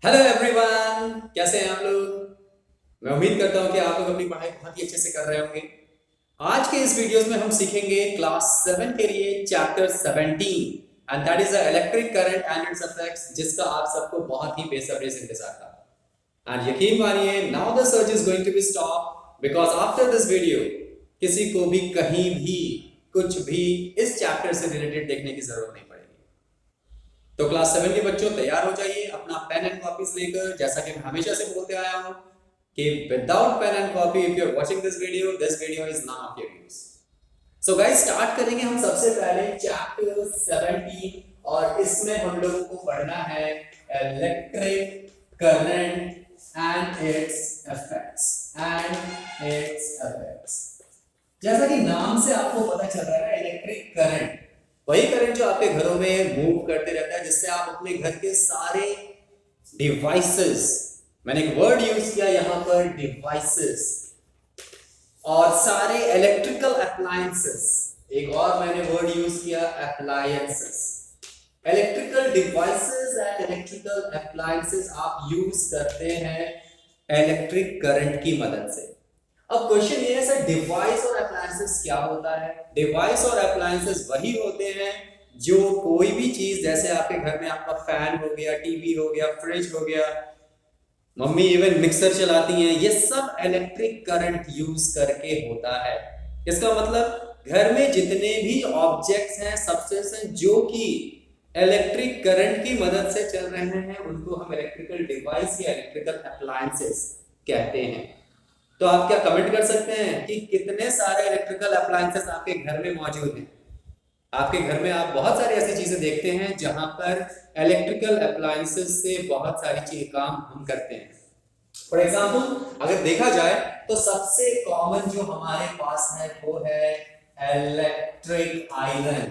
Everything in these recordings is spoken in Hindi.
हेलो एवरीवन, कैसे हैं आप लोग। मैं उम्मीद करता हूं कि आप लोग अपनी पढ़ाई बहुत ही अच्छे से कर रहे होंगे। आज के इस वीडियोस में हम सीखेंगे क्लास 7 के लिए chapter 17 and that is the electric current and it's effects, जिसका आप सबको बहुत ही बेसब्री से इंतजार था। एंड यकीन मानिए, now the search is going to be stop because after this video किसी को भी कहीं भी कुछ भी इस चैप्टर से रिलेटेड देखने की जरूरत नहीं पड़ेगी। तो क्लास 7 के बच्चों तैयार हो जाइए अपना पेन एंड कॉपीज लेकर। जैसा कि मैं हमेशा से बोलते आया हूं कि without pen and copy if you are watching this video is not of your use. So guys, start करेंगे हम सबसे पहले चैप्टर 17 और इसमें हम लोगों को पढ़ना है electric current and it's effects. जैसा कि नाम से आपको पता चल रहा है, इलेक्ट्रिक करंट वही करंट जो आपके घरों में मूव करते रहता है, जिससे आप अपने घर के सारे डिवाइसेस, मैंने एक वर्ड यूज किया यहां पर डिवाइसेस, और सारे इलेक्ट्रिकल अप्लायंसेस, एक और मैंने वर्ड यूज किया appliances. Electrical devices and electrical appliances आप यूज करते हैं इलेक्ट्रिक करंट की मदद से। अब क्वेश्चन ये है सर, डिवाइस और अप्लायंसेस क्या होता है। डिवाइस और अप्लायंसेस वही होते हैं जो कोई भी चीज, जैसे आपके घर में आपका फैन हो गया, टीवी हो गया, फ्रिज हो गया, मम्मी इवन मिक्सर चलाती हैं, ये सब इलेक्ट्रिक करंट यूज करके होता है। इसका मतलब घर में जितने भी ऑब्जेक्ट्स हैं, सब्सटेंस हैं, जो कि इलेक्ट्रिक करंट की मदद से चल रहे हैं, उनको हम इलेक्ट्रिकल डिवाइस या इलेक्ट्रिकल अप्लायंसेस कहते हैं। तो आप क्या कमेंट कर सकते हैं कि कितने सारे इलेक्ट्रिकल अप्लायंसेस आपके घर में मौजूद हैं। आपके घर में आप बहुत सारी ऐसी चीजें देखते हैं जहां पर इलेक्ट्रिकल अप्लायंसेस से बहुत सारी चीज काम हम करते हैं। फॉर एग्जाम्पल अगर देखा जाए तो सबसे कॉमन जो हमारे पास है वो है इलेक्ट्रिक आयरन।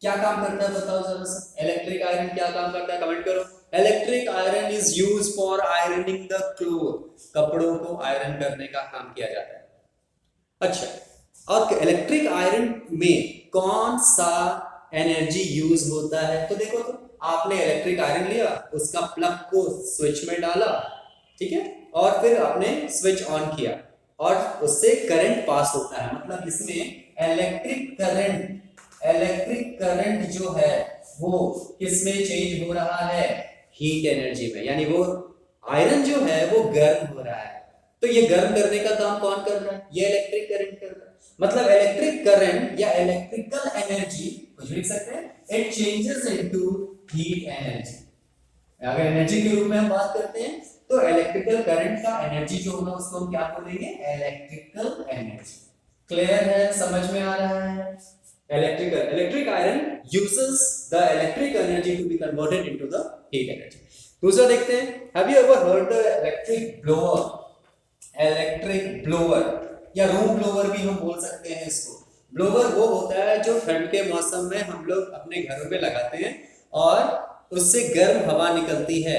क्या काम करता है बताओ जरा सा, इलेक्ट्रिक आयरन क्या काम करता है, कमेंट करो। Electric iron is use for ironing the cloth, कपड़ों को आयरन करने का काम किया जाता है। अच्छा, और इलेक्ट्रिक आयरन में कौन सा एनर्जी यूज होता है, तो देखो, तो आपने इलेक्ट्रिक आयरन लिया, उसका प्लग को स्विच में डाला, ठीक है, और फिर आपने स्विच ऑन किया और उससे करंट पास होता है। मतलब इसमें इलेक्ट्रिक करंट जो है वो किसमें चेंज हो रहा है, हीट एनर्जी में, यानी वो आयरन जो है वो गर्म हो रहा है। तो ये गर्म करने का काम कौन कर रहा है, ये इलेक्ट्रिक करंट कर रहा है। मतलब इलेक्ट्रिक करंट या इलेक्ट्रिकल एनर्जी, कुछ भी लिख सकते हैं, it changes into heat energy. अगर एनर्जी के रूप में हम बात करते हैं तो इलेक्ट्रिकल करंट का एनर्जी जो होगा उसको हम क्या बोलेंगे, इलेक्ट्रिकल एनर्जी। क्लियर है, समझ में आ रहा है। Electric iron uses the electric energy to be converted into the heat energy। दूसरा देखते हैं, have you ever heard the electric blower. Electric blower या रूम ब्लोअर भी हम बोल सकते हैं इसको। ब्लोअर वो होता है जो ठंड के मौसम में हम लोग अपने घरों में लगाते हैं और उससे गर्म हवा निकलती है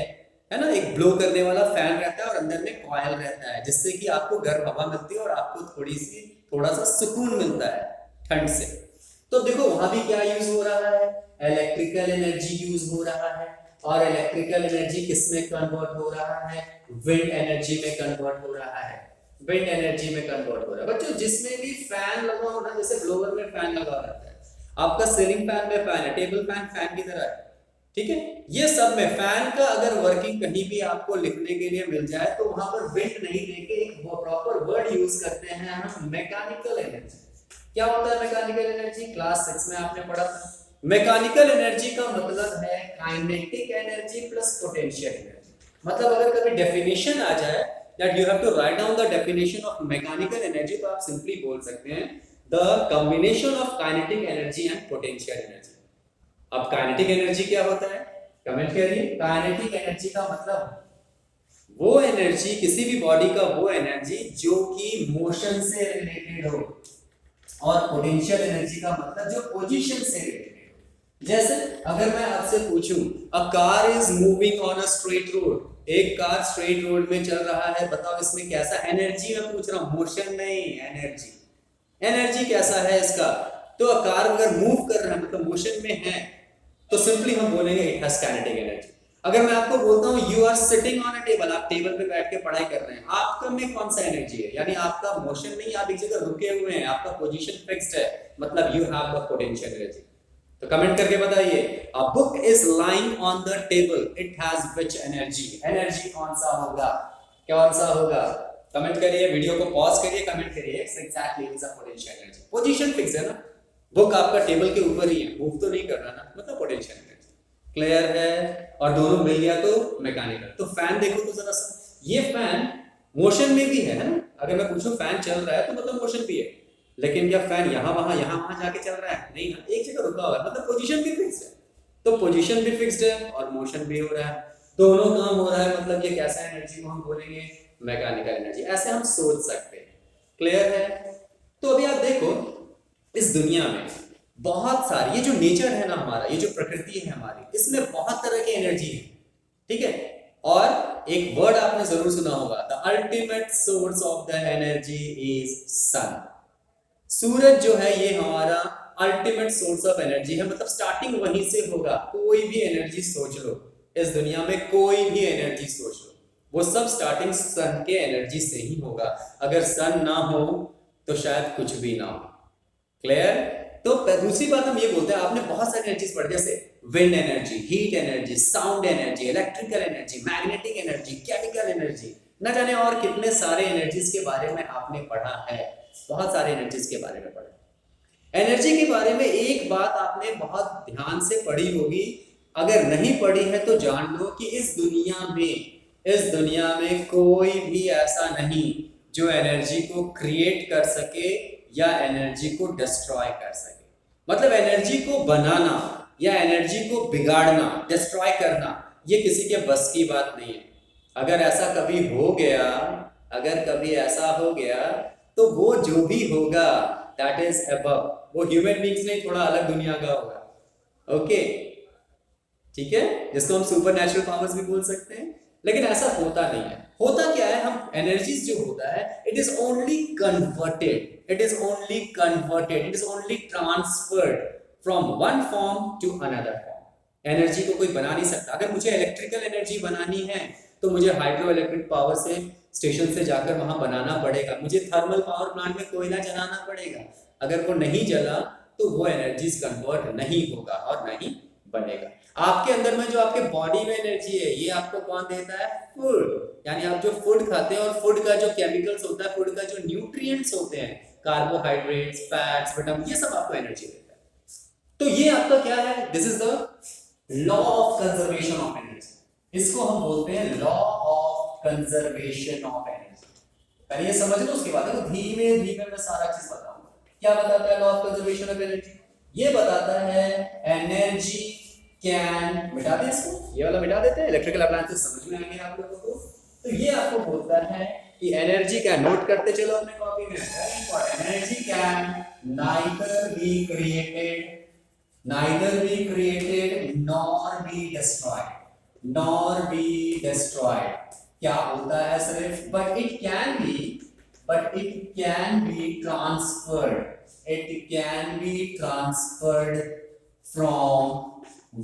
ना। एक ब्लो करने वाला फैन रहता है और अंदर में कॉइल रहता है, जिससे कि आपको गर्म हवा मिलती है और आपको थोड़ा सा सुकून मिलता है ठंड से। तो देखो वहां भी क्या यूज हो रहा है, इलेक्ट्रिकल एनर्जी यूज हो रहा है। और इलेक्ट्रिकल एनर्जी किस में कन्वर्ट हो रहा है, विंड एनर्जी में कन्वर्ट हो रहा है। विंड एनर्जी में कन्वर्ट हो रहा है बच्चों। जिसमें भी फैन लगा हो ना, जैसे ब्लोअर में फैन लगा रहता है, आपका सीलिंग फैन में फैन है, टेबल फैन फैन की तरह है, ठीक है। ये सब में फैन का अगर वर्किंग कहीं भी आपको लिखने के लिए मिल जाए तो वहां पर विंड नहीं लेके एक प्रॉपर वर्ड यूज करते हैं हम, मैकेनिकल एनर्जी। क्या होता है मैकेनिकल एनर्जी, क्लास 6 में आपने पढ़ा था। मैकेनिकल एनर्जी का मतलब है kinetic energy plus potential energy. मतलब अगर कभी डेफिनेशन आ जाए that you have to write down the definition of mechanical energy, तो आप सिंपली बोल सकते हैं the combination of kinetic energy and potential energy. अब काइनेटिक एनर्जी क्या होता है, कमेंट करिए। काइनेटिक एनर्जी का मतलब वो एनर्जी, किसी भी बॉडी का वो एनर्जी जो कि मोशन से रिलेटेड हो, और पोटेंशियल एनर्जी का मतलब जो पोजीशन से रिलेटेड हो। जैसे अगर मैं आपसे पूछूं, a car is moving on a straight road, एक कार स्ट्रेट रोड में चल रहा है, बताओ इसमें कैसा एनर्जी, मैं पूछ रहा हूं, मोशन नहीं, एनर्जी। एनर्जी कैसा है इसका, तो कार अगर मूव कर रहा है मतलब मोशन में है, तो सिंपली हम बोलेंगे इट हैज काइनेटिक एनर्जी। अगर मैं आपको बोलता हूँ you are sitting on a table, आप टेबल पे बैठ के पढ़ाई कर रहे हैं, आपका में कौन सा एनर्जी है? यानी आपका मोशन नहीं, आप एक जगह रुके हुए हैं, आपका पोजीशन फिक्स्ड है, मतलब you have the potential energy. तो कमेंट करके बताइए, a book is lying on the table, it has which energy? Energy कौन सा होगा, कौन सा होगा? कमेंट करिए, वीडियो को पॉज करिए, कमेंट करिए। Exactly it is a potential energy. Position fix है ना, बुक आपका टेबल के ऊपर ही है, मूव तो नहीं कर रहा ना, मतलब पोटेंशियल एनर्जी। क्लियर है? और दोनों मिल गया तो मैकेनिकल। तो फैन देखो तो जरा सा, ये फैन मोशन में भी है ना? अगर मैं पूछूं फैन चल रहा है तो मतलब मोशन भी है, लेकिन क्या फैन यहाँ वहां जाके चल रहा है? नहीं ना, एक जगह रुका हुआ है, मतलब पोजीशन भी फिक्स है। तो पोजीशन भी फिक्स्ड है और मोशन भी हो रहा है, दोनों काम हो रहा है, मतलब ये कैसा एनर्जी को हम बोलेंगे? Mechanical energy. ऐसे हम सोच सकते हैं। क्लियर है? तो अभी आप देखो, इस दुनिया में बहुत सारी, ये जो नेचर है ना हमारा, ये जो प्रकृति है हमारी, इसमें बहुत तरह की एनर्जी है, ठीक है? और एक वर्ड आपने जरूर सुना होगा, the ultimate source of the energy is sun. सूरज जो है ये हमारा अल्टीमेट सोर्स ऑफ एनर्जी है, मतलब स्टार्टिंग वहीं से होगा। कोई भी एनर्जी सोच लो इस दुनिया में, कोई भी एनर्जी सोच लो, वो सब स्टार्टिंग सन के एनर्जी से ही होगा। अगर सन ना हो तो शायद कुछ भी ना हो। क्लियर? तो दूसरी बात हम ये बोलते हैं, आपने बहुत सारी एनर्जीज पढ़ी, जैसे wind energy, heat energy, sound energy, electrical energy, magnetic energy, chemical energy, न जाने और कितने सारे एनर्जीज के बारे में आपने पढ़ा है। बहुत सारे एनर्जीज के बारे में पढ़ा। एनर्जी के बारे में एक बात आपने बहुत ध्यान से पढ़ी होगी, अगर नहीं पढ़ी है तो जान लो कि इस दुनिया में कोई भी ऐसा नहीं जो एनर्जी को क्रिएट कर सके या एनर्जी को डिस्ट्रॉय कर सके। मतलब एनर्जी को बनाना या एनर्जी को बिगाड़ना, डिस्ट्रॉय करना, ये किसी के बस की बात नहीं है। अगर ऐसा कभी हो गया, अगर कभी ऐसा हो गया, तो वो जो भी होगा दैट इज अबव, वो ह्यूमन बीइंग्स नहीं, थोड़ा अलग दुनिया का होगा। ओके, ठीक है, जिसको हम सुपर नेचुरल पावर्स भी बोल सकते हैं। लेकिन ऐसा होता नहीं है। होता क्या है, हम एनर्जीज जो होता है, it is only converted, it is only converted, it is only transferred from one form to another form. Energy को कोई बना नहीं सकता। अगर मुझे इलेक्ट्रिकल एनर्जी बनानी है तो मुझे हाइड्रो इलेक्ट्रिक पावर से स्टेशन से जाकर वहां बनाना पड़ेगा, मुझे थर्मल पावर प्लांट में कोयला जलाना पड़ेगा। अगर वो नहीं जला तो वो एनर्जीज कन्वर्ट नहीं होगा और नहीं बनेगा। आपके अंदर में जो आपके बॉडी में एनर्जी है, ये आपको कौन देता है? फूड। यानी आप जो फूड खाते हैं और फूड का जो केमिकल्स होता है, फूड का जो न्यूट्रिएंट्स होते हैं, कार्बोहाइड्रेट्स, फैट्स, विटामिन, ये सब आपको एनर्जी देता है। तो ये आपका क्या है? This is the law of conservation of energy. इसको हम बोलते हैं law of conservation of energy. पहले ये समझ लो, उसके बाद धीमे धीमे मैं सारा चीज बताऊंगा। क्या बताता है law of conservation of energy? ये बताता है एनर्जी कैन, मिटा दें इसको, ये वाला मिटा देते हैं, इलेक्ट्रिकल अप्लायंसेस समझ में आ गया आप लोगों को। तो ये आपको बोलता है कि एनर्जी कैन, नोट करते चलो अपने कॉपी में, energy can neither be created nor be destroyed. क्या होता है सिर्फ, but it can be transferred, it can be transferred from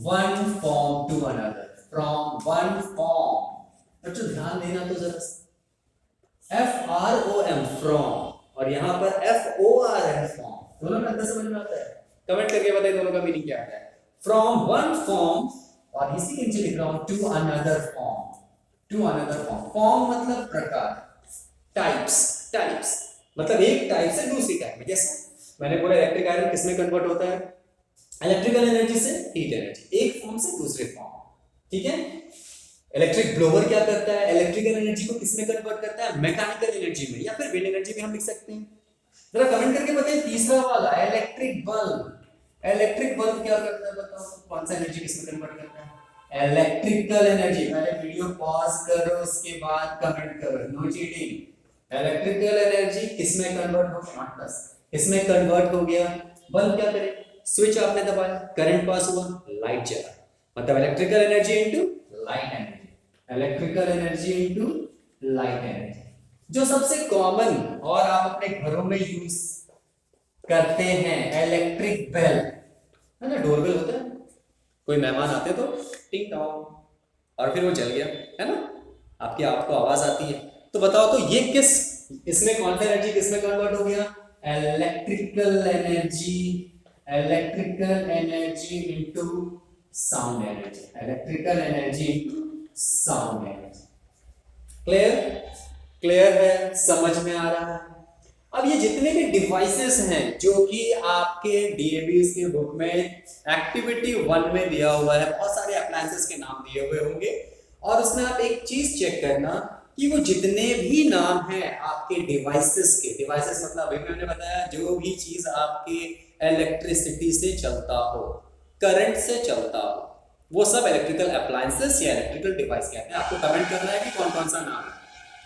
one form to another, from one form। बच्चों ध्यान देना तो जरा, FROM from, और यहाँ पर FORM from, दोनों में अंतर समझ में आता है? कमेंट करके बताइए दोनों का मीनिंग क्या है। From one form, और इसी के नीचे लिख रहा हूँ to another form। फॉर्म मतलब प्रकार, टाइप्स मतलब एक टाइप से दूसरी टाइप में। जैसे मैंने बोला इलेक्ट्रिक आयरन किसमें कन्वर्ट होता है? इलेक्ट्रिकल एनर्जी से हीट एनर्जी, एक फॉर्म से दूसरे फॉर्म, ठीक है? इलेक्ट्रिक ब्लोवर क्या करता है? इलेक्ट्रिकल एनर्जी को किसमें कन्वर्ट करता है? मैकेनिकल एनर्जी में, या फिर विंड एनर्जी में हम लिख सकते हैं। जरा कमेंट करके बताइए। तीसरा वाला इलेक्ट्रिक बल्ब क्या करता है? बताओ कौन सा एनर्जी किसमें कन्वर्ट करता है? Electrical energy. पहले वीडियो पॉज करो, उसके बाद कमेंट करो, नो चीटिंग। इलेक्ट्रिकल एनर्जी किसमें कन्वर्ट हो गया? इसमें कन्वर्ट हो गया। बल्ब क्या करे? स्विच आपने दबाया, करंट पास हुआ, लाइट जला, मतलब electrical energy into light energy, जो सबसे कॉमन और आप अपने घरों में यूज करते हैं, इलेक्ट्रिक बेल है ना, डोरबेल होता है, कोई मेहमान आते तो टिंग टॉन्ग, और फिर वो जल गया, है ना, आपको आवाज आती है। तो बताओ तो ये इसमें कौन सा एनर्जी किसमें कन्वर्ट हो गया? Electrical energy, electrical energy into sound energy, electrical energy into sound energy. Clear? Clear है, समझ में आ रहा है? अब ये जितने भी डिवाइसेस हैं जो कि आपके डीएवीज के बुक में एक्टिविटी 1 में दिया हुआ है, बहुत सारे अप्लायंसेस के नाम दिए हुए होंगे, और उसमें आप एक चीज चेक करना कि वो जितने भी नाम हैं आपके डिवाइसेस के, डिवाइसेस मतलब अभी मैंने बताया जो भी चीज आपके इलेक्ट्रिसिटी से चलता हो, करंट से चलता हो, वो सब इलेक्ट्रिकल अप्लायंसेस या इलेक्ट्रिकल डिवाइस कहते हैं। आपको कमेंट करना है कि कौन कौन सा नाम है।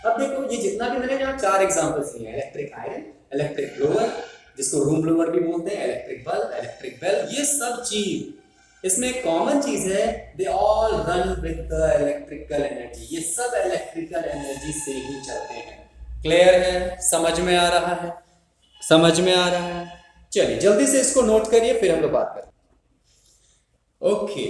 अब देखो ये जितना भी मैंने यहाँ 4 एग्जांपल्स लिए हैं, इलेक्ट्रिक आयरन, इलेक्ट्रिक ब्लोअर जिसको रूम ब्लोअर भी बोलते हैं, इलेक्ट्रिक बल्ब, इलेक्ट्रिक बेल, ये सब चीज इसमें एक कॉमन चीज है, they all run with the electrical energy. ये सब इलेक्ट्रिकल एनर्जी से ही चलते हैं। क्लियर है? समझ में आ रहा है? समझ में आ रहा है? चलिए जल्दी से इसको नोट करिए, फिर हम लोग बात करें। ओके,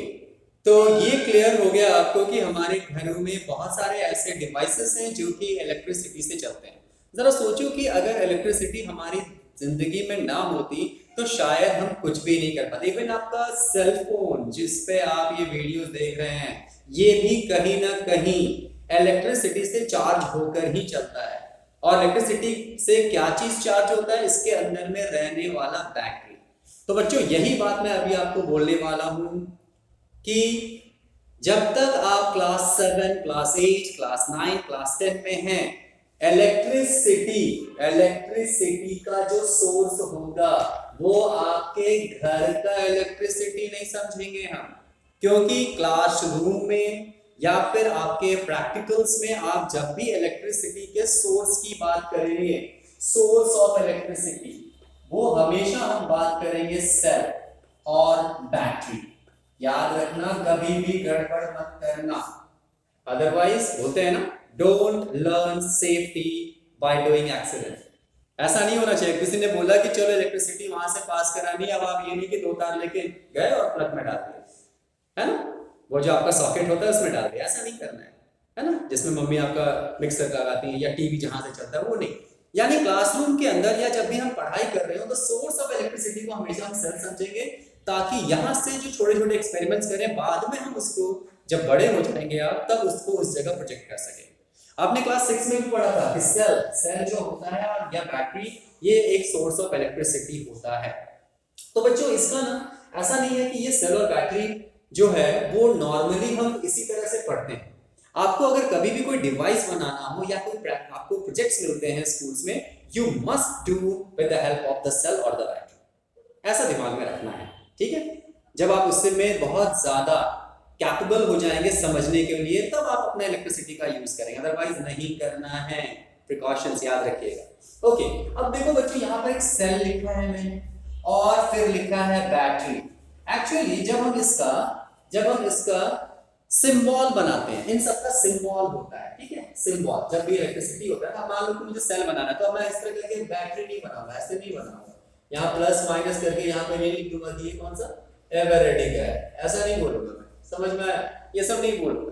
तो ये क्लियर हो गया आपको कि हमारे घरों में बहुत सारे ऐसे डिवाइसेस हैं जो कि इलेक्ट्रिसिटी से चलते हैं। जरा सोचो कि अगर इलेक्ट्रिसिटी हमारी जिंदगी में ना होती तो शायद हम कुछ भी नहीं कर पाते। इवन आपका सेल फोन जिस पे आप ये वीडियोस देख रहे हैं, ये भी कहीं ना कहीं इलेक्ट्रिसिटी से चार्ज होकर ही चलता है। और इलेक्ट्रिसिटी से क्या चीज चार्ज होता है? इसके अंदर में रहने वाला बैटरी। तो बच्चों यही बात मैं अभी आपको बोलने वाला हूं कि जब तक आप क्लास 7, क्लास 8, क्लास 9, क्लास 10 में हैं, इलेक्ट्रिसिटी का जो सोर्स होगा वो आपके घर का इलेक्ट्रिसिटी नहीं समझेंगे हम, क्योंकि क्लासरूम में या फिर आपके प्रैक्टिकल्स में आप जब भी इलेक्ट्रिसिटी के सोर्स की बात करेंगे, सोर्स ऑफ इलेक्ट्रिसिटी, वो हमेशा हम बात करेंगे सेल और बैटरी। याद रखना, कभी भी गड़बड़ मत करना, अदरवाइज बोलते हैं ना, don't learn safety by doing accident. ऐसा नहीं होना चाहिए। किसी ने बोला कि चलो इलेक्ट्रिसिटी वहां से पास करानी है, अब आप ये नहीं कि 2 तार लेके गए और प्लग में डाल दिया, है ना, वो जो आपका सॉकेट होता है उसमें डाल दिया। ऐसा नहीं करना है ना, जिसमें मम्मी आपका मिक्सर लगाती है या टीवी जहां से चलता है वो नहीं। यानी क्लासरूम के अंदर या जब भी हम पढ़ाई कर रहे हो तो सोर्स ऑफ इलेक्ट्रिसिटी को हमेशा हम सेल समझेंगे, ताकि यहां से जो छोटे छोटे एक्सपेरिमेंट्स करें, बाद में हम उसको जब बड़े हो जाएंगे आप, तब उसको उस जगह प्रोजेक्ट कर सकें। आपने क्लास 6 में भी पढ़ा था कि सेल जो होता है या बैटरी, ये एक सोर्स ऑफ इलेक्ट्रिसिटी होता है। तो बच्चों इसका ना ऐसा नहीं है कि ये सेल और बैटरी जो है वो नॉर्मली हम इसी तरह से पढ़ते हैं। आपको अगर कभी भी कोई डिवाइस बनाना हो या कोई आपको प्रोजेक्ट्स मिलते हैं स्कूल्स में, you must do with the help of the cell और द बैटरी। ऐसा दिमाग में रखना है, ठीक है। जब आप उससे में बहुत ज्यादा कैपेबल हो जाएंगे समझने के लिए, तब आप अपना इलेक्ट्रिसिटी का यूज करेंगे, अदरवाइज नहीं करना है। प्रिकॉशंस याद रखिएगा। ओके, अब देखो बच्चों, यहाँ पर एक सेल लिखा है मैंने और फिर लिखा है बैटरी। एक्चुअली जब हम इसका सिंबल बनाते हैं, इन सबका सिंबल होता है, ठीक है। सिंबल जब भी इलेक्ट्रिसिटी होता है, मान लो कि मुझे सेल बनाना है, तो मैं इस तरह करके बैटरी नहीं बनाऊंगा, ऐसे नहीं बनाऊंगा, यहाँ प्लस माइनस करके यहाँ पे ये लिख दूंगा कि ये कौन सा एवरेटिक है, ऐसा नहीं बोलूंगा मैं। समझ में आया? ये सब नहीं बोलूंगा,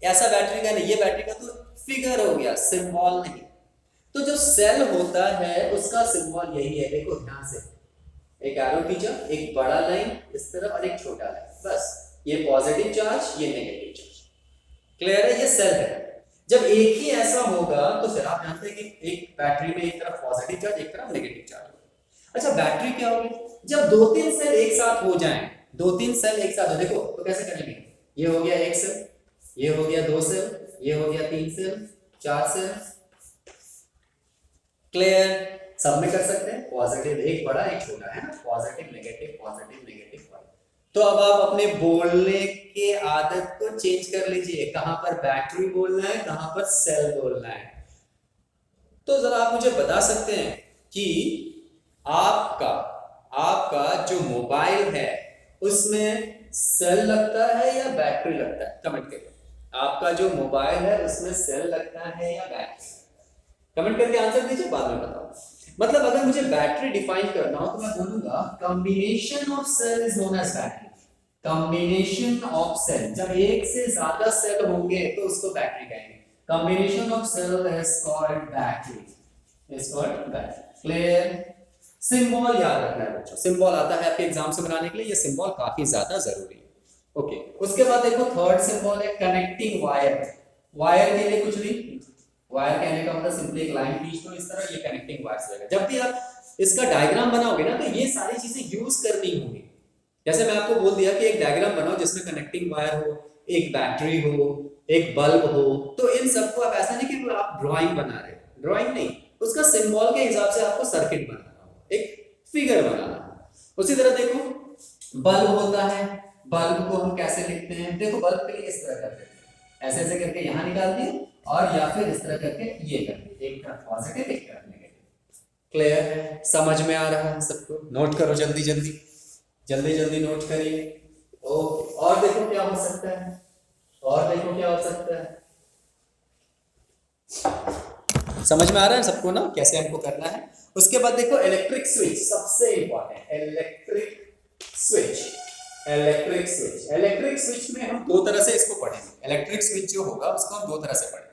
ऐसा बैटरी का नहीं, ये बैटरी का तो फिगर हो गया, सिंबल नहीं। तो जो सेल होता है उसका सिंबल यही है, देखो ध्यान से, एक एरो खींचा, एक बड़ा लाइन इस तरफ और एक छोटा लाइन, बस। ये पॉजिटिव चार्ज, ये नेगेटिव चार्ज। क्लियर है? ये सेल है। जब एक ही ऐसा होगा तो फिर आप जानते हैं कि एक बैटरी में एक तरफ पॉजिटिव चार्ज, एक तरफ नेगेटिव चार्ज होगा। अच्छा, बैटरी क्या होगी? जब 2-3 सेल एक साथ हो जाएं, 2-3 सेल एक साथ हो, देखो तो कैसे करेंगे? ये हो गया 1 सेल, ये हो गया 2 सेल, ये हो गया 3 सेल, 4 सेल। क्लियर? सब में कर सकते हैं, पॉजिटिव एक बड़ा एक छोटा, है ना, पॉजिटिव नेगेटिव, पॉजिटिव नेगेटिव। तो अब आप अपने बोलने के आदत को चेंज कर लीजिए, कहां पर बैटरी बोलना है, कहां पर सेल बोलना है। तो जरा आप मुझे बता सकते हैं कि आपका जो मोबाइल है उसमें सेल लगता है या बैटरी लगता है? कमेंट करिए। आपका जो मोबाइल है उसमें सेल लगता है या बैटरी? कमेंट करके आंसर दीजिए, बाद में बताओ। मतलब अगर मुझे बैटरी डिफाइन करना हो तो मैं बोलूंगा combination of cell is known as battery. Combination of cell, जब एक से ज्यादा सेल होंगे तो उसको बैटरी कहेंगे। Combination of cell is called battery, is called battery. Clear? Symbol याद रखना है बच्चों, सिंबल आता है आपके एग्जाम से बनाने के लिए, ये सिंबल काफी ज्यादा जरूरी है। ओके, उसके बाद देखो थर्ड सिंबल है कनेक्टिंग वायर। वायर के लिए कुछ नहीं, वायर कहने का मतलब सिंपली एक लाइन खींच दो इस तरह, ये कनेक्टिंग वायर रहेगा। जब भी आप इसका डायग्राम बनाओगे ना तो ये सारी चीजें यूज करनी होगी। जैसे मैं आपको बोल दिया कि एक डायग्राम बनाओ जिसमें कनेक्टिंग वायर हो, एक बैटरी हो, एक बल्ब हो, तो इन सबको आप ऐसा नहीं कि आप ड्राइंग बना रहे हो, ड्राइंग नहीं, उसका सिंबल के हिसाब से आपको सर्किट बनाना हो, एक फिगर बनाना है। उसी तरह देखो बल्ब होता है, बल्ब को हम कैसे लिखते हैं, देखो बल्ब के लिए इस तरह करते हैं, ऐसे ऐसे करके यहाँ निकाल दिए और या फिर इस तरह करके ये कर दिए, एक तरफ पॉजिटिव एक तरफ नेगेटिव। क्लियर है? समझ में आ रहा है सबको? नोट करो जल्दी जल्दी, जल्दी जल्दी नोट करिए। ओके, और देखो क्या हो सकता है, और देखो क्या हो सकता है, समझ में आ रहा है सबको ना कैसे हमको करना है? उसके बाद देखो इलेक्ट्रिक स्विच, सबसे important electric switch. Electric switch, electric switch में हम दो तरह से इसको पढ़ेंगे। इलेक्ट्रिक स्विच जो होगा उसको हम दो तरह से पढ़ेंगे।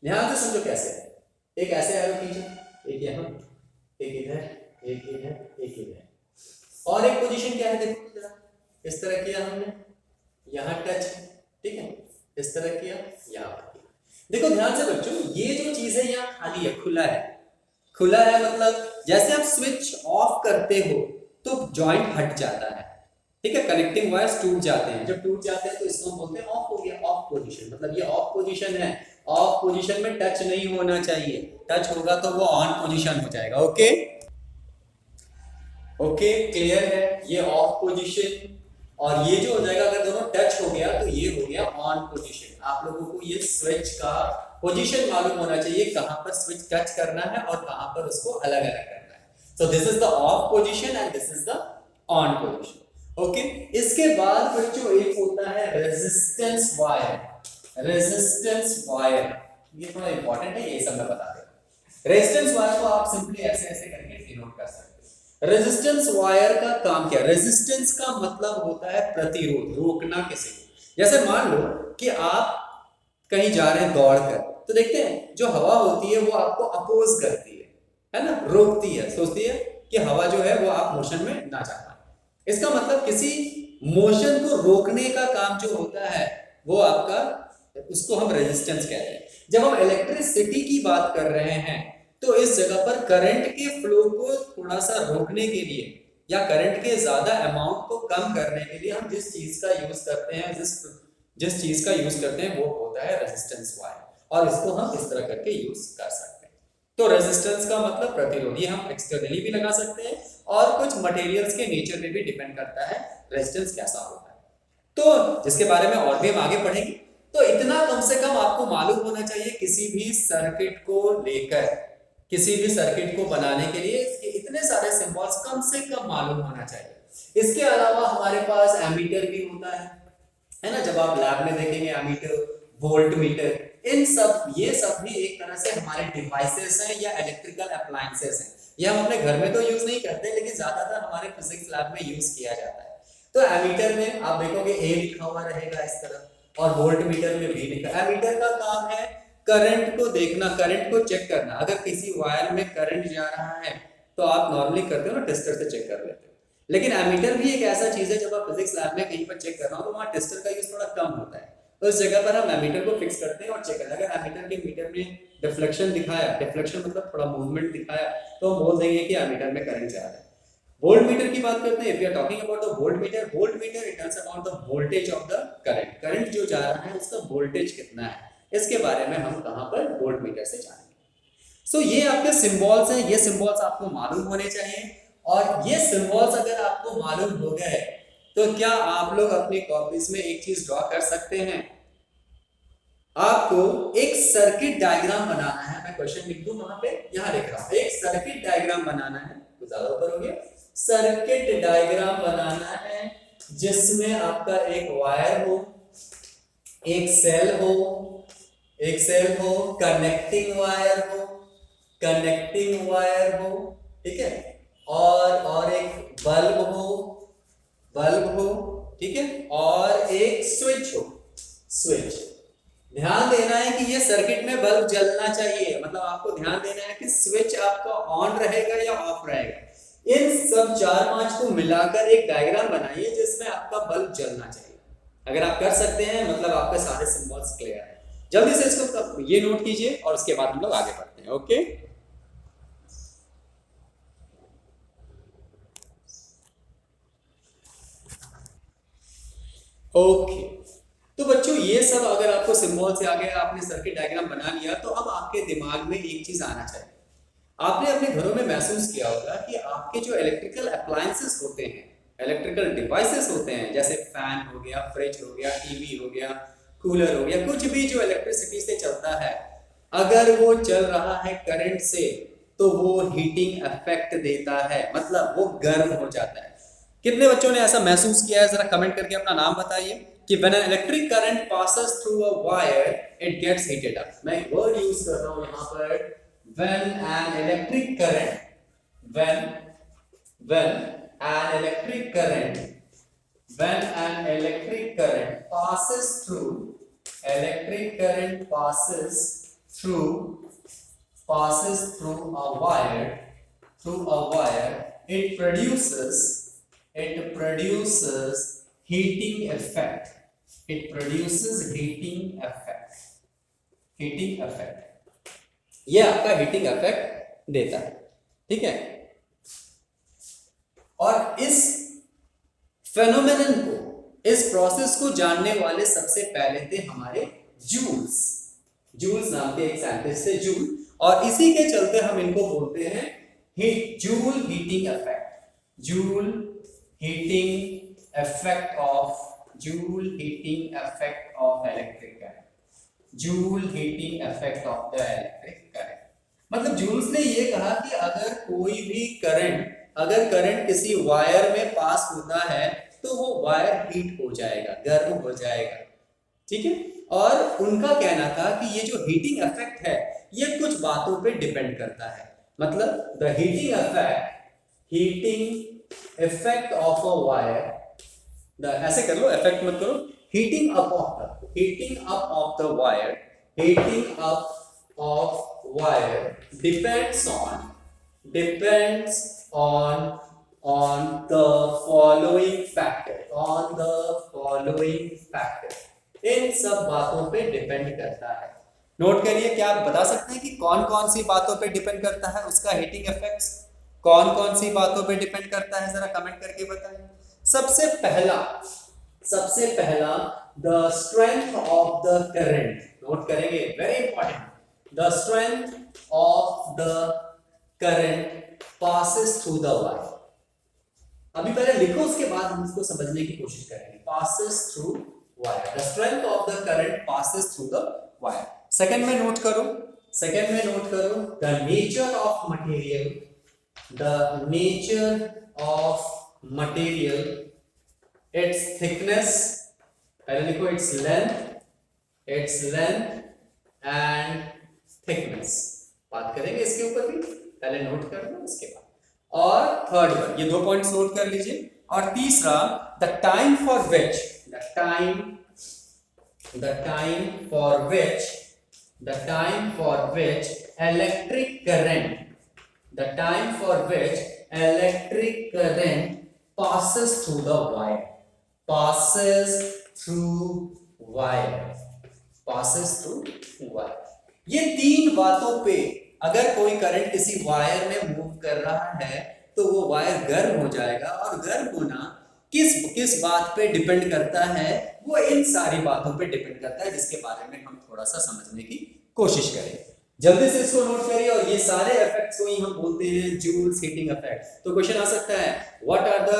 ध्यान से समझो कैसे है। एक ऐसे एरो खींचो, एक यहाँ, एक इधर, एक इधर, एक इधर, और एक पोजीशन क्या है देखो जरा, इस तरह किया हमने, यहाँ टच, ठीक है, इस तरह किया, यहाँ पर किया। देखो ध्यान से बच्चों, ये जो चीज है यहाँ खाली है, खुला है, खुला है मतलब जैसे आप स्विच ऑफ करते हो तो जॉइंट हट जाता है, ठीक है, कनेक्टिंग वायर्स टूट जाते हैं। जब टूट जाते हैं तो इसको हम बोलते हैं ऑफ हो गया, ऑफ पोजीशन, मतलब ये ऑफ पोजीशन है। ऑफ पोजीशन में टच नहीं होना चाहिए, टच होगा तो वो ऑन पोजीशन हो जाएगा। ओके ओके, क्लियर है? ये ऑफ पोजीशन, और ये जो हो जाएगा अगर दोनों टच हो गया तो ये हो गया ऑन पोजीशन। आप लोगों को ये स्विच का पोजीशन मालूम होना चाहिए, कहां पर स्विच टच करना है और कहां पर उसको अलग अलग करना है। So this is the of position and this is the on position. Okay, इसके बाद बच्चों एक होता है रेजिस्टेंस वायर। रेजिस्टेंस वायर ये थोड़ा इंपॉर्टेंट है, ये सब मैं बता देता हूं। रेजिस्टेंस वायर को आप सिंपली ऐसे ऐसे करके डिनोट कर सकते हैं। रेजिस्टेंस वायर का काम क्या? रेजिस्टेंस का मतलब होता है प्रतिरोध, रोकना किसी को। जैसे मान लो कि आप कहीं जा रहे हैं दौड़ कर, तो देखते हैं जो हवा होती है वो आपको अपोज करती है ना, रोकती है, सोचती है कि हवा जो है वो आप मोशन में ना जा पाए। इसका मतलब किसी मोशन को रोकने का काम जो होता है वो आपका, उसको हम रेजिस्टेंस कहते हैं। जब हम इलेक्ट्रिसिटी की बात कर रहे हैं तो इस जगह पर करंट के फ्लो को थोड़ा सा रोकने के लिए या करंट के ज्यादा अमाउंट को कम करने के लिए हम जिस चीज का यूज करते हैं, जिस चीज का यूज करते हैं वो होता है रेजिस्टेंस वायर, और इसको हम इस तरह करके यूज कर सकते हैं। तो रेजिस्टेंस का मतलब प्रतिरोध, ये हम एक्सटर्नली भी लगा सकते हैं और कुछ मटेरियल्स के नेचर पे भी डिपेंड करता है रेजिस्टेंस कैसा होता है, तो जिसके बारे में और भी हम आगे पढ़ेंगे। तो इतना कम से कम आपको मालूम होना चाहिए किसी भी सर्किट को लेकर, किसी भी सर्किट को बनाने के लिए इसके इतने सारे सिंबल्स कम से कम मालूम होना चाहिए। इसके अलावा हमारे पास एमीटर भी होता है ना, जब आप लैब में देखेंगे एमीटर, वोल्ट मीटर, इन सब, ये सब भी एक तरह से हमारे डिवाइसेस हैं या इलेक्ट्रिकल अप्लायंसेस हैं। ये हम अपने घर में तो यूज नहीं करते लेकिन ज्यादातर हमारे फिजिक्स लैब में यूज किया जाता है। तो एमीटर में आप देखोगे ए लिखा हुआ रहेगा इस तरह, और वोल्ट मीटर में भी लिखा। एमीटर का काम है करंट को देखना, करंट को चेक करना। अगर किसी वायर में करंट जा रहा है तो आप नॉर्मली करते हो ना, टेस्टर से चेक कर लेते हो, लेकिन एमीटर भी एक ऐसा चीज है जब आप फिजिक्स लैब में कहीं पर चेक कर रहा हो तो वहां टेस्टर का यूज थोड़ा कम होता है, तो उस जगह पर हम एमीटर को फिक्स करते हैं और चेक करते हैं। अगर एमीटर के मीटर में डिफ्लेक्शन दिखाया, डिफ्लेक्शन मतलब थोड़ा मूवमेंट दिखाया, तो हम बोल देंगे कि एमीटर में करंट जा रहा है। वोल्ट मीटर की बात करते हैं, if you are talking about the volt meter it tells about the voltage of the current, current जो जा रहा है उसका वोल्टेज कितना है, इसके बारे में हम कहां पर वोल्ट मीटर से जानेंगे। सो ये आपके सिंबल्स हैं, ये सिंबल्स आपको मालूम होने चाहिए, और ये सिंबल्स अगर आपको मालूम हो गए तो क्या आप लोग अपनी कॉपीज में एक चीज ड्रॉ कर सकते हैं? आपको एक सर्किट डायग्राम बनाना है। मैं क्वेश्चन लिख दूं वहां पे, यहां लिख रहा हूं, एक सर्किट डायग्राम बनाना है, कुछ ज्यादा ऊपर हो गया, सर्किट डायग्राम बनाना है जिसमें आपका एक वायर हो, एक सेल हो, एक सेल हो, कनेक्टिंग वायर हो, कनेक्टिंग वायर हो, ठीक है, और एक बल्ब हो, बल्ब हो, ठीक है, और एक स्विच हो, स्विच। ध्यान देना है कि ये सर्किट में बल्ब जलना चाहिए, मतलब आपको ध्यान देना है कि स्विच आपका ऑन रहेगा या ऑफ रहेगा। इन सब 4-5 को मिलाकर एक डायग्राम बनाइए जिसमें आपका बल्ब जलना चाहिए। अगर आप कर सकते हैं मतलब आपके सारे सिंबल्स क्लियर है। जल्दी से इसको ये नोट कीजिए और उसके बाद हम लोग आगे बढ़ते हैं। Okay, okay. तो बच्चों ये सब अगर आपको सिंबल से आ गया, आपने सर्किट डायग्राम बना लिया, तो अब आपके दिमाग में एक चीज आना चाहिए। आपने अपने घरों में महसूस किया होगा कि आपके जो इलेक्ट्रिकल अप्लायंसेस होते हैं, इलेक्ट्रिकल डिवाइसेस होते हैं, जैसे फैन हो गया, फ्रिज हो गया, टीवी हो गया, कूलर हो गया, कुछ भी जो इलेक्ट्रिसिटी से चलता है, अगर वो चल रहा है करंट से तो वो हीटिंग इफेक्ट देता है, मतलब वो गर्म हो जाता है। कितने बच्चों ने ऐसा महसूस किया है, जरा कमेंट करके अपना नाम बताइए कि when an electric current passes through a wire it gets heated up। मैं एक वर्ड यूज कर रहा हूं यहां पर, when an electric current when an electric current when an electric current passes through electric current passes through a wire it produces heating effect, ये आपका हीटिंग इफेक्ट देता है, ठीक है। और इस फेनोमेनन को, इस प्रोसेस को जानने वाले सबसे पहले थे हमारे जूल्स नाम के एक साइंटिस्ट थे, जूल, और इसी के चलते हम इनको बोलते हैं joule heating effect of electric current, joule heating effect of the electric current. मतलब जूल्स ने ये कहा कि अगर करंट किसी वायर में पास होता है तो वो वायर हीट हो जाएगा, गर्म हो जाएगा, ठीक है। और उनका कहना था कि ये जो हीटिंग इफेक्ट है ये कुछ बातों पे डिपेंड करता है, मतलब the heating effect of a wire, ऐसे कर लो, इफेक्ट मत करो, heating up of the wire depends on the following factor, इन सब बातों पे डिपेंड करता है। नोट करिए, क्या आप बता सकते हैं कि कौन कौन सी बातों पे डिपेंड करता है उसका हीटिंग इफेक्ट्स, कौन कौन सी बातों पे डिपेंड करता है, जरा कमेंट करके बताइए। सबसे पहला the strength of the current, note करेंगे, very important, the strength of the current passes through the wire. अभी पहले लिखो, उसके बाद हम इसको समझने की कोशिश करेंगे। Passes through wire, the strength of the current passes through the wire. Second में नोट करो, the nature of material, its thickness, पहले लिखो its length and thickness, बात करेंगे इसके ऊपर भी, पहले नोट कर लो उसके बाद। और थर्ड वन, ये 2 पॉइंट्स नोट कर लीजिए। और तीसरा, the time for which electric current passes through the wire, ये 3 बातों पे अगर कोई करंट किसी वायर में मूव कर रहा है तो वो वायर गर्म हो जाएगा, और गर्म होना किस बात पे डिपेंड करता है, वो इन सारी बातों पे डिपेंड करता है, जिसके बारे में हम थोड़ा सा समझने की कोशिश करें। जल्दी से इसको नोट करिए, और ये सारे इफेक्ट्स को ही हम बोलते हैं जूल्स हीटिंग इफेक्ट। तो क्वेश्चन आ सकता है, what are the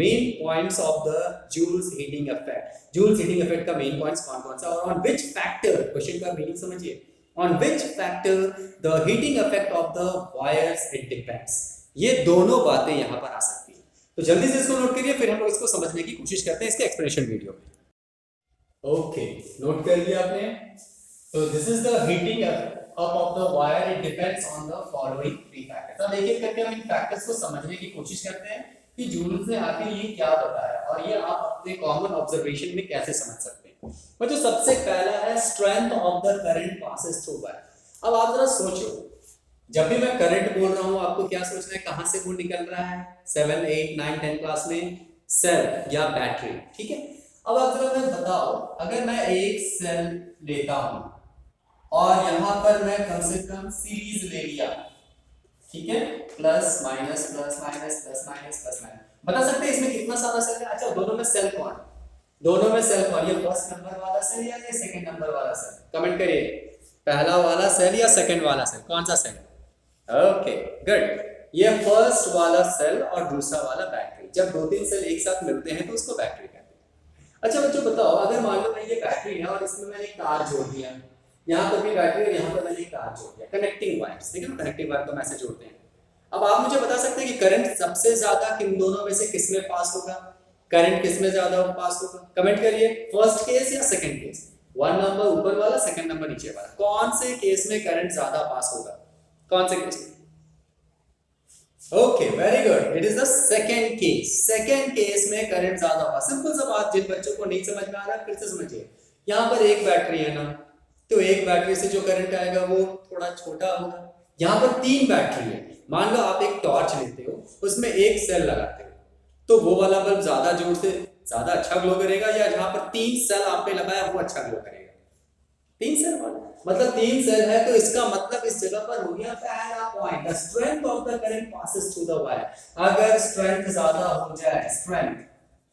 main points of the Joule's heating effect, Joule's heating effect का मेन पॉइंट्स कौन कौन सा, और ऑन व्हिच फैक्टर, क्वेश्चन का मीनिंग समझिए, on which factor the heating effect of the wires it depends. ये दोनों बातें यहां पर आ सकती हैं। तो जल्दी से इसको नोट करिए, फिर हम लोग इसको समझने की कोशिश करते हैं इसके एक्सप्लेनेशन वीडियो में। ओके, नोट कर लिया आपने। तो this is the heating up of the wire, it depends on the following 3 factors। अब एक-एक करके हम इन फैक्टर्स को समझने की कोशिश करते हैं कि जूल से आखिर ये क्या बताया और ये आप अपने कॉमन ऑब्जर्वेशन में कैसे समझ सकते हैं। और जो सबसे पहला है strength of the current passes through wire. अब आप जरा सोचो, जब भी मैं करंट बोल रहा हूं आपको क्या सोचना है, कहां से वो निकल रहा है। 7, 8, 9, 10 क्लास में सेल या बैटरी, ठीक है। अब आप जरा मैं बताओ, अगर मैं एक सेल लेता हूं और यहां पर मैं कम से कम सीरीज ले लिया, ठीक है, plus minus plus minus plus minus plus minus, बता सकते हैं इसमें कितना सारा सेल है। अच्छा, दोनों में सेल कौन, दोनों में सेल कौन, ये फर्स्ट नंबर वाला सेल या ये सेकंड नंबर वाला सेल, कमेंट करिए। पहला वाला सेल या सेकंड वाला सेल, कौन सा सेल। ओके गुड, ये फर्स्ट वाला सेल और दूसरा वाला बैटरी। जब दो तीन सेल एक साथ मिलते हैं तो उसको बैटरी कहते हैं। अच्छा बच्चों बताओ, अगर मान लो ये बैटरी है और इसमें मैंने एक तार जोड़ दिया, यहाँ पर भी बैटरी और यहाँ पर मैंने एक तार जोड़ दिया, कनेक्टिंग वायर्स, ठीक है ना, कनेक्टिंग वायर को हम ऐसे जोड़ते हैं। अब आप मुझे बता सकते हैं कि करंट सबसे ज्यादा किन दोनों में से किसमें पास होगा, करंट किसमें ज्यादा पास होगा, कमेंट करिए। फर्स्ट केस या सेकंड केस, 1 नंबर ऊपर वाला, सेकंड नंबर नीचे वाला, कौन से केस में करंट ज्यादा पास होगा, कौन से केस में। Okay very good, it is the second case. Second case में करंट ज्यादा होगा। सिंपल सा बात, जिन बच्चों को नहीं समझ में आ रहा है फिर से समझिए। यहाँ पर एक बैटरी है ना, तो एक बैटरी से जो करंट आएगा वो थोड़ा छोटा होगा। यहाँ पर 3 बैटरी है, मान लो आप एक टॉर्च लेते हो, उसमें एक सेल लगाते हो, तो वो वाला बल्ब ज्यादा जोर से ज्यादा अच्छा ग्लो करेगा, या जहां पर 3 सेल आपने लगाया वो अच्छा ग्लो करेगा। 3 सेल वाला मतलब 3 सेल है, तो इसका मतलब इस जगह पर हो गया पहला point, the strength of the current passes through the wire. अगर स्ट्रेंथ ज्यादा हो जाए, स्ट्रेंथ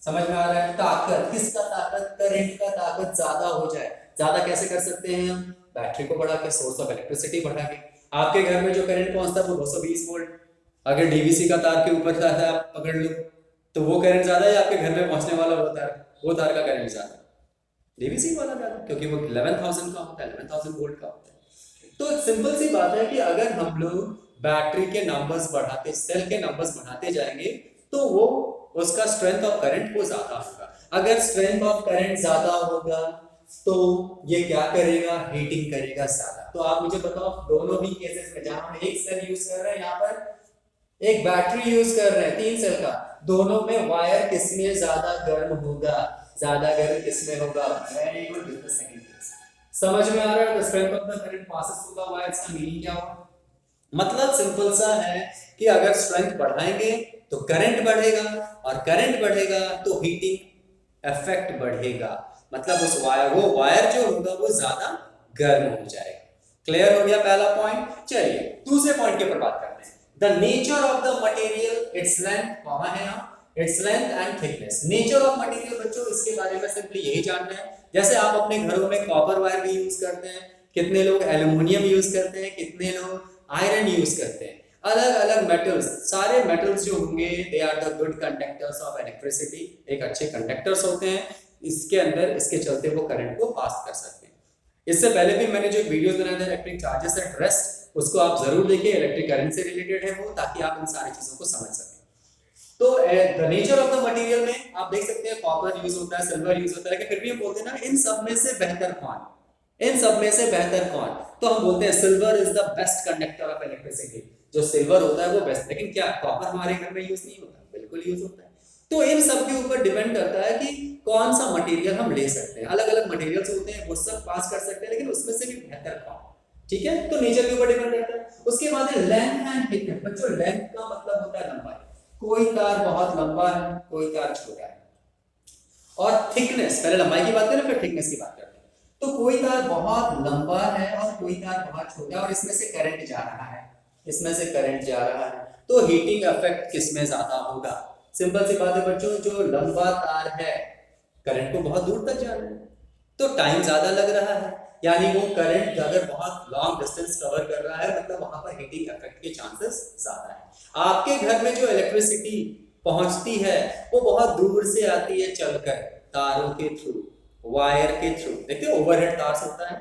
समझ में आ रहा है, ताकत, किसका ताकत, करंट का ताकत ज्यादा हो जाए। ज्यादा कैसे कर सकते हैं हम, बैटरी को बढ़ा के, सोर्स ऑफ इलेक्ट्रिसिटी बढ़ा के। आपके घर में जो करंट पहुंचता है वो 220 वोल्ट, अगर डीवीसी का तार के ऊपर जाता है आप पकड़ लो तो वो करंट ज्यादा है, आपके घर में पहुंचने वाला वो तार का करंट ज्यादा, डीवीसी वाला ज्यादा, क्योंकि वो 11,000 का होता है, 11,000 वोल्ट का होता है। तो सिंपल सी बात है कि अगर हम लोग बैटरी के नंबर्स बढ़ाते, सेल के नंबर्स बढ़ाते जाएंगे तो वो उसका स्ट्रेंथ ऑफ करंट वो ज्यादा होगा। अगर स्ट्रेंथ ऑफ करंट ज्यादा होगा तो ये क्या करेगा, हीटिंग करेगा ज्यादा। तो आप मुझे बताओ, दोनों भी केसेस में जहां हम एक सेल यूज कर रहे हैं, यहाँ पर एक बैटरी यूज कर रहे हैं 3 सेल का, दोनों में वायर किसमें ज्यादा गर्म होगा, ज्यादा गर्म किसमें होगा। Very good, this is second case. समझ में आ रहा है, the strength of the current passes through the wires का मीनिंग क्या होगा। मतलब सिंपल सा है कि अगर स्ट्रेंथ बढ़ाएंगे तो करंट बढ़ेगा, और करंट बढ़ेगा तो हीटिंग इफेक्ट बढ़ेगा, मतलब उस वायर, वो वायर जो होगा वो ज्यादा गर्म हो जाएगा। क्लियर हो गया पहला पॉइंट। चलिए दूसरे पॉइंट के ऊपर बात करते हैं, the nature of the material, its length, comma है यहाँ, its length and thickness. Nature of material बच्चों, इसके बारे में सिंपली यही जानना है। जैसे आप अपने घरों में कॉपर वायर भी यूज करते हैं, कितने लोग एल्युमिनियम यूज करते हैं, कितने लोग आयरन यूज करते हैं, अलग अलग मेटल्स, सारे मेटल्स जो होंगे they are the good conductors of electricity, एक अच्छे कंडक्टर्स होते हैं, इसके अंदर इसके चलते वो करंट को पास कर सकते हैं। इससे पहले भी मैंने जो वीडियोस बनाए थे इलेक्ट्रिक चार्जेस एट रेस्ट, उसको आप जरूर देखिए, इलेक्ट्रिक करंट से रिलेटेड है वो, ताकि आप इन सारी चीजों को समझ सकें। तो the nature of the material में आप देख सकते हैं कॉपर यूज होता है, सिल्वर यूज होता है, लेकिन फिर भी हम बोलते हैं ना इन सब में से बेहतर कौन, इन सब में से बेहतर कौन, तो हम बोलते हैं silver is the best conductor of electricity. जो सिल्वर होता है वो बेस्ट, लेकिन क्या कॉपर हमारे घर में यूज नहीं होता, बिल्कुल यूज होता है। तो इन सब के ऊपर डिपेंड करता है कि कौन सा मटेरियल हम ले सकते हैं। अलग अलग मटेरियल्स होते हैं, वो सब पास कर सकते हैं, लेकिन उसमें से भी बेहतर कौन, ठीक है। तो नेचर के ऊपर डिपेंड करता है। उसके बाद है लेंथ एंड थिकनेस। बच्चों लेंथ का मतलब होता है लंबाई, कोई तार बहुत लंबा है, कोई तार छोटा है। और थिकनेस, पहले लंबाई की बात करें फिर थिकनेस की बात करते हैं। तो कोई तार बहुत लंबा है और कोई तार बहुत छोटा है, और इसमें से करंट जा रहा है, इसमें से करंट जा रहा है, तो हीटिंग इफेक्ट किसमें ज्यादा होगा। सिंपल सी बात है बच्चों, जो लंबा तार है करंट को बहुत दूर तक जा रहा है, तो टाइम ज्यादा लग रहा है, यानी वो करंट अगर बहुत लॉन्ग डिस्टेंस कवर कर रहा है, मतलब वहां पर हीटिंग इफेक्ट के चांसेस ज्यादा है। आपके घर में जो इलेक्ट्रिसिटी पहुंचती है वो बहुत दूर से आती है, चलकर तारों के थ्रू, वायर के थ्रू। देखिए ओवरहेड तार होता है,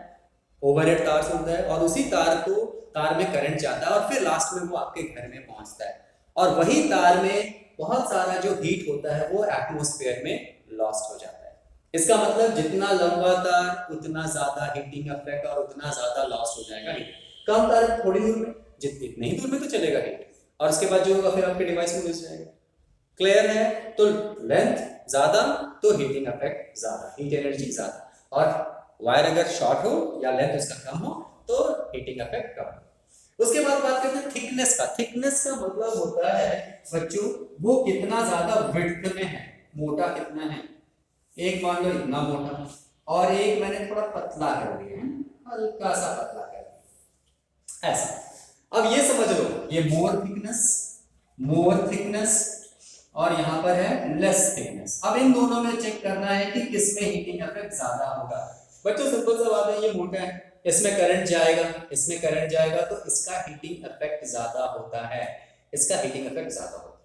ओवरहेड तार होता है, और उसी तार में करंट जाता है, और फिर लास्ट में वो आपके घर में पहुंचता है, और वही तार में बहुत सारा जो हीट होता है वो एटमॉस्फेयर में लॉस्ट हो जाता है। इसका मतलब जितना लंबा तार उतना ज्यादा हीटिंग इफेक्ट और उतना ज्यादा लॉस्ट हो जाएगा हीट। कम तार थोड़ी दूर में, जितने ही दूर में तो चलेगा हीट, और उसके बाद जो होगा फिर आपके डिवाइस में घुस जाएगा। क्लियर है? तो लेंथ ज्यादा तो हीटिंग इफेक्ट ज्यादा, हीट एनर्जी ज्यादा, और वायर अगर शॉर्ट हो या लेंथ उसका कम हो तो हीटिंग इफेक्ट कम हो। उसके बाद बात करते हैं थिकनेस का। थिकनेस का मतलब होता है बच्चों वो कितना ज्यादा विड्थ में है, मोटा कितना है। एक मान लो इतना मोटा और एक मैंने थोड़ा पतला कर दिया है, हल्का सा पतला कर दिया ऐसा। अब ये समझ लो ये मोर थिकनेस और यहाँ पर है लेस थिकनेस। अब इन दोनों में चेक करना है कि किसमें हीटिंग इफेक्ट ज्यादा होगा। बच्चों सिंपल सा बात है, ये मोटा है, इसमें करंट जाएगा, इसमें करंट जाएगा तो इसका हीटिंग इफेक्ट ज्यादा होता है, इसका हीटिंग इफेक्ट ज्यादा होता है।